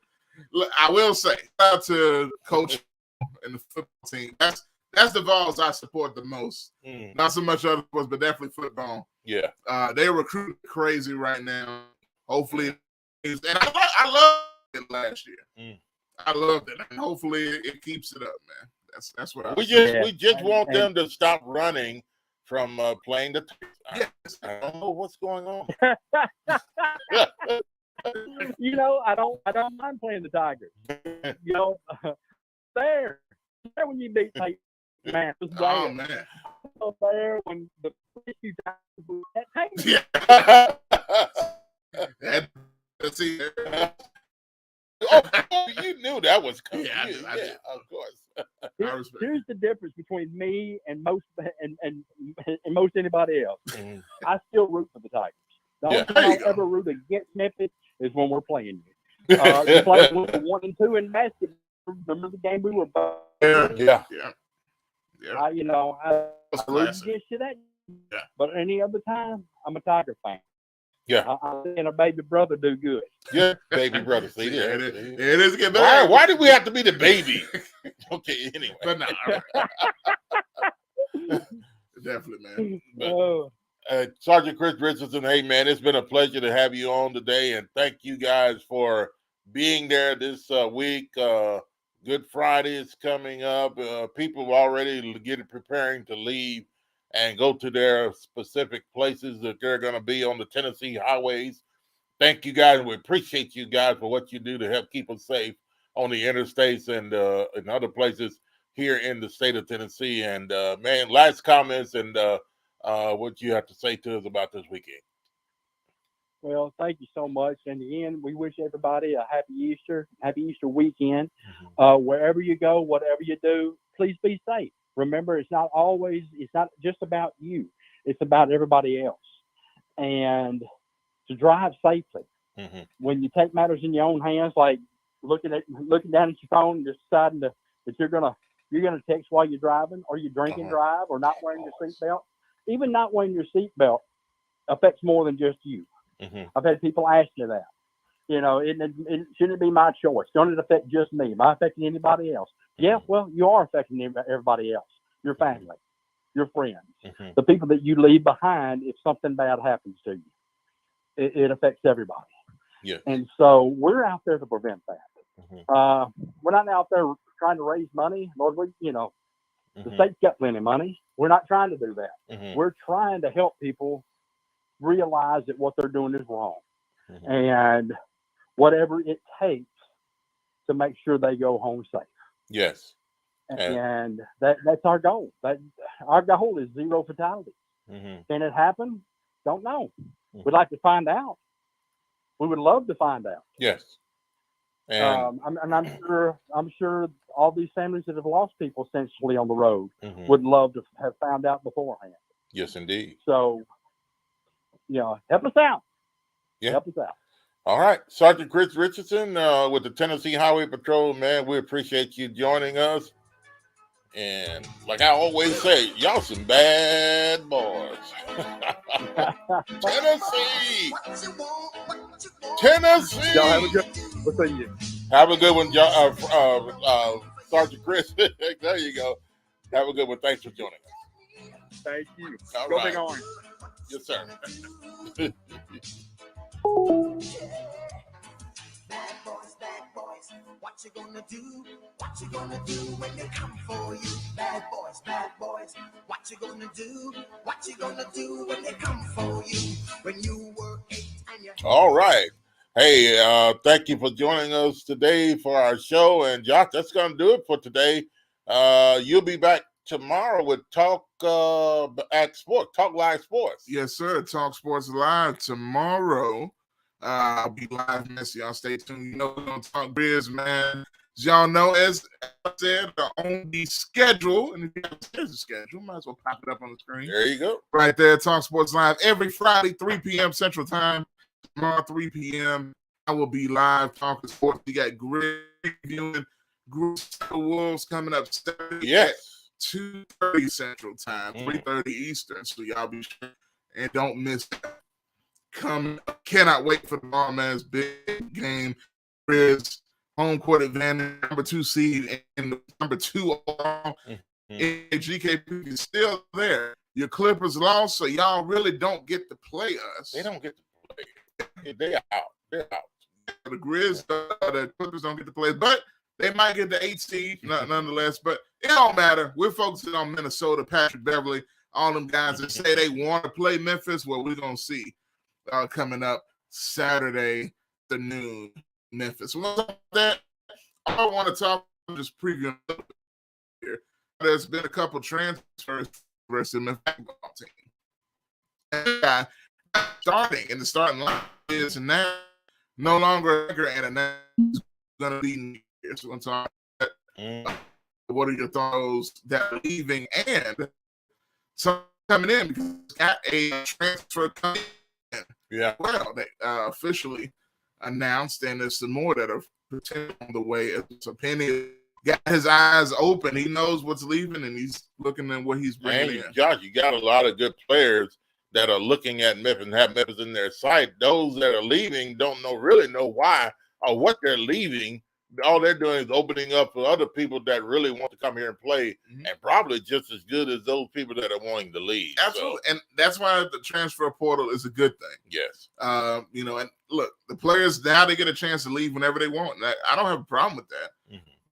look, I will say, shout out to Coach and the football team. That's the Vols I support the most. Not so much other sports, but definitely football. Yeah, they're recruiting crazy right now. Hopefully, and I loved it last year. I loved it, and hopefully it keeps it up, man. That's what we just want them to stop running from playing the. I don't know what's going on. I don't mind playing the Tigers. There when you beat man, it was oh man, there when the few times that see. Oh, you knew that was coming. Yeah, I did. Of course. Here's the difference between me and most anybody else. I still root for the Tigers. The only time I ever root against Memphis is when we're playing you. We played with the 1 and 2 in basketball. Remember the game we were both? Yeah. I root against you that. Yeah. But any other time, I'm a Tiger fan. Yeah. I'm seeing a baby brother do good. Yeah, baby brother. See, it is getting better. Why did we have to be the baby? Okay, anyway. But no, definitely, man. Sergeant Chris Richardson, hey, man, it's been a pleasure to have you on today, and thank you guys for being there this week. Good Friday is coming up. People are already preparing to leave and go to their specific places that they're going to be on the Tennessee highways. Thank you guys. We appreciate you guys for what you do to help keep us safe on the interstates and other places here in the state of Tennessee. And, man, last comments and what you have to say to us about this weekend. Well, thank you so much. And again, we wish everybody a happy Easter weekend. Wherever you go, whatever you do, please be safe. Remember, it's not just about you. It's about everybody else. And to drive safely. When you take matters in your own hands, like looking down at your phone and just deciding that you're gonna text while you're driving, or you drink and drive, or not wearing your seatbelt. Even not wearing your seatbelt affects more than just you. I've had people ask me that. It shouldn't be my choice. Don't it affect just me? Am I affecting anybody else? Yeah, well, you are affecting everybody else. Your family, your friends, the people that you leave behind if something bad happens to you. It affects everybody. Yeah. And so we're out there to prevent that. We're not out there trying to raise money. Lord, the state's got plenty of money. We're not trying to do that. We're trying to help people realize that what they're doing is wrong. And whatever it takes to make sure they go home safe. Yes. And that's our goal. Our goal is 0 fatalities. Can it happen? Don't know. We'd like to find out. We would love to find out. Yes. And I'm sure all these families that have lost people essentially on the road would love to have found out beforehand. Yes, indeed. So, help us out. Yeah. Help us out. All right. Sergeant Chris Richardson with the Tennessee Highway Patrol, man, we appreciate you joining us. And like I always say, y'all some bad boys. Tennessee. Y'all have a good one. We'll see you. Have a good one, Sergeant Chris. There you go. Have a good one. Thanks for joining us. Thank you. All Go right. Big Orange. Yes, sir. What you gonna do? What you gonna do when they come for you? Bad boys, what you gonna do? What you gonna do when they come for you? When you were 8 and you... All right. Hey, thank you for joining us today for our show. And Josh, that's going to do it for today. You'll be back tomorrow with Talk Live Sports. Yes, sir. Talk Sports Live tomorrow. I'll be live, man. So y'all stay tuned. You know we're gonna talk Grizz, man. As y'all know, as I said, on the schedule, and if you have the schedule, might as well pop it up on the screen. There you go. Right there, Talk Sports Live every Friday, 3 p.m. Central Time. Tomorrow, 3 p.m. I will be live talking sports. We got Grizz reviewing the Wolves coming up Saturday. Yes. 2:30 Central Time, 3:30 Eastern. So y'all be sure and don't miss that. Cannot wait for the Lawman's big game. Grizz home court advantage, number 2 seed, and number 2 overall. And GKP is still there. Your Clippers lost, so y'all really don't get to play us. They don't get to play. They're out. They're out. The Grizz, the Clippers don't get to play, but they might get the 8 seed nonetheless. But it don't matter. We're focusing on Minnesota, Patrick Beverly, all them guys that say they want to play Memphis. Well, we're going to see. Coming up Saturday afternoon, Memphis. Well, that I want to talk. Just previewing a little bit here. There's been a couple transfers versus the Memphis basketball team. And starting in the starting line is now no longer and now going to be here. So I'm talking about what are your thoughts that are leaving and some coming in because got a transfer coming. Yeah. Well, they officially announced, and there's some more that are pretending on the way. So Penny got his eyes open. He knows what's leaving, and he's looking at what he's bringing in. Josh, you got a lot of good players that are looking at Memphis and have Memphis in their sight. Those that are leaving don't really know why or what they're leaving. All they're doing is opening up for other people that really want to come here and play, and probably just as good as those people that are wanting to leave. Absolutely, and that's why the transfer portal is a good thing. Yes. And look, the players now they get a chance to leave whenever they want. I don't have a problem with that.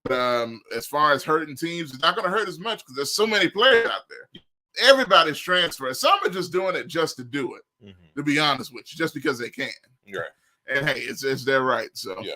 But as far as hurting teams, it's not going to hurt as much because there's so many players out there. Everybody's transferring. Some are just doing it just to do it. To be honest with you, just because they can. Right. And hey, it's their right. So yeah.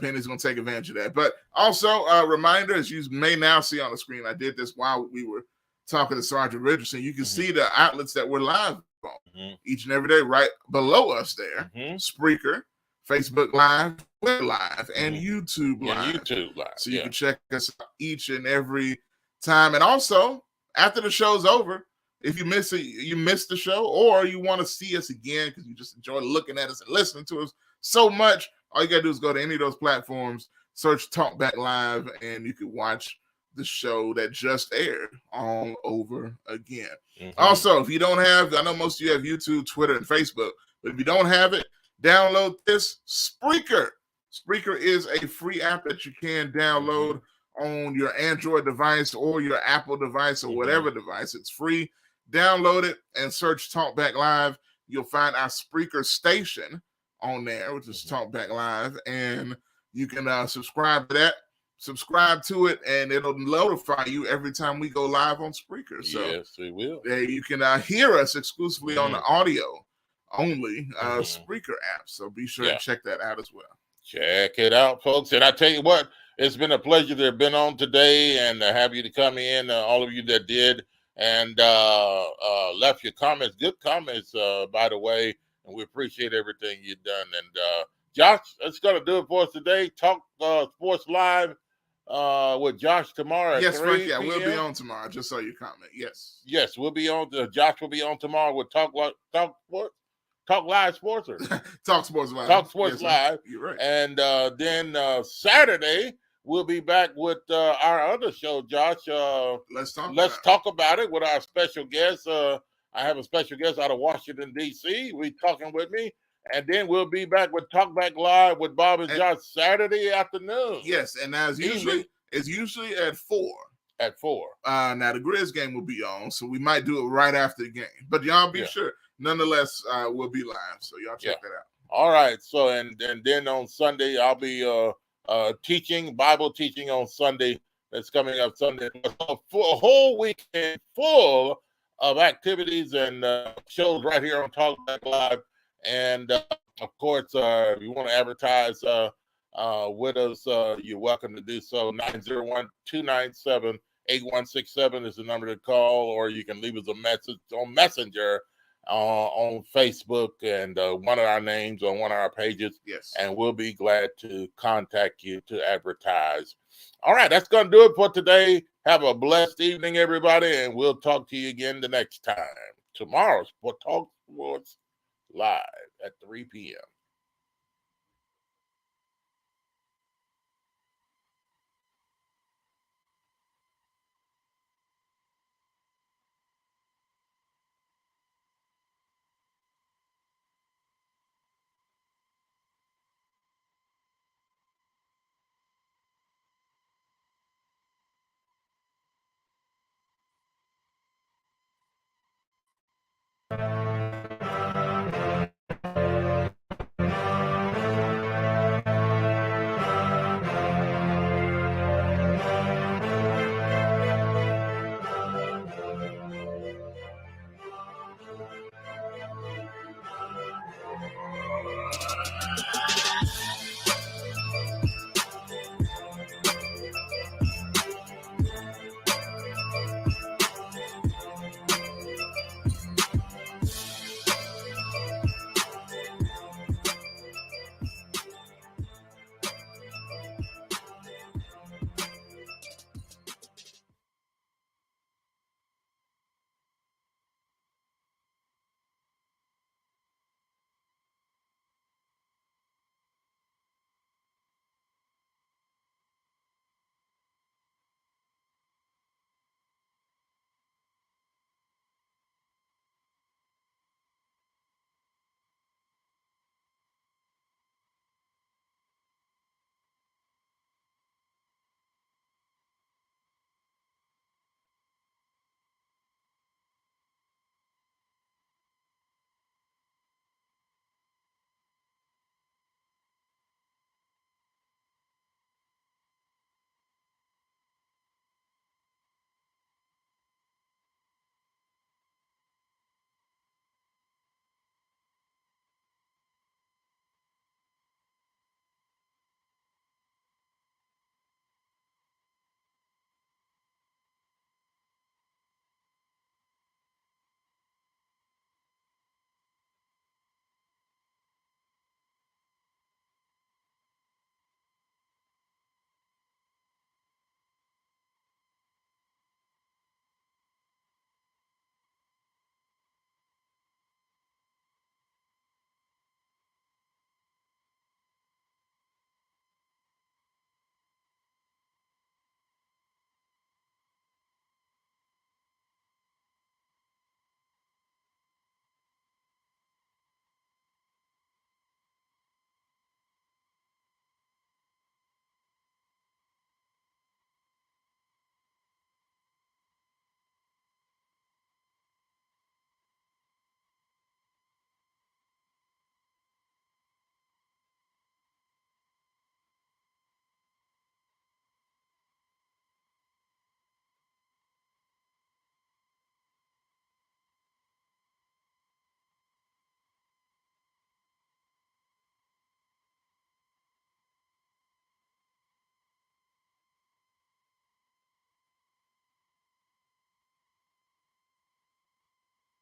Penny's going to take advantage of that. But also, a reminder, as you may now see on the screen, I did this while we were talking to Sergeant Richardson. You can see the outlets that we're live on each and every day right below us there. Spreaker, Facebook Live, Twitter Live, and YouTube Live. YouTube Live. So you can check us out each and every time. And also, after the show's over, if you miss it, you missed the show, or you want to see us again because you just enjoy looking at us and listening to us so much, all you got to do is go to any of those platforms, search TalkBackLive, and you can watch the show that just aired all over again. Also, if you don't have, I know most of you have YouTube, Twitter, and Facebook, but if you don't have it, download this Spreaker. Spreaker is a free app that you can download on your Android device or your Apple device or whatever device. It's free. Download it and search Talkback Live. You'll find our Spreaker station on there, which is Talkback Live, and you can subscribe to that. Subscribe to it, and it'll notify you every time we go live on Spreaker. So yes, it will. You can hear us exclusively on the audio only Spreaker app. So be sure to check that out as well. Check it out, folks. And I tell you what, it's been a pleasure to have been on today and have you to come in, all of you that did and left your comments, good comments, by the way. And we appreciate everything you've done. And Josh, that's going to do it for us today. Talk Sports Live with Josh tomorrow at 3 Frankie, p.m. we'll be on tomorrow. Just saw your comment. Yes, we'll be on. Josh will be on tomorrow with Talk Live Sports. Or Talk Sports Live. Talk Sports Live. You're right. And then Saturday we'll be back with our other show, Josh. Let's talk about it with our special guest. I have a special guest out of Washington D.C. We talking with me. And then we'll be back with Talk Back Live with Bob and Josh Saturday afternoon. Yes, and as usually, it's usually at 4. At 4. Now the Grizz game will be on, so we might do it right after the game. But y'all be sure. Nonetheless, we'll be live, so y'all check that out. All right. So and then on Sunday, I'll be teaching Bible teaching on Sunday. That's coming up Sunday. A whole weekend full of activities and shows right here on Talk Back Live. And of course, if you want to advertise with us, you're welcome to do so. 901-297-8167 is the number to call, or you can leave us a message on Messenger on Facebook and one of our names on one of our pages. Yes. And we'll be glad to contact you to advertise. All right, that's going to do it for today. Have a blessed evening, everybody, and we'll talk to you again the next time. Tomorrow's for Talk Sports Live at 3 p.m.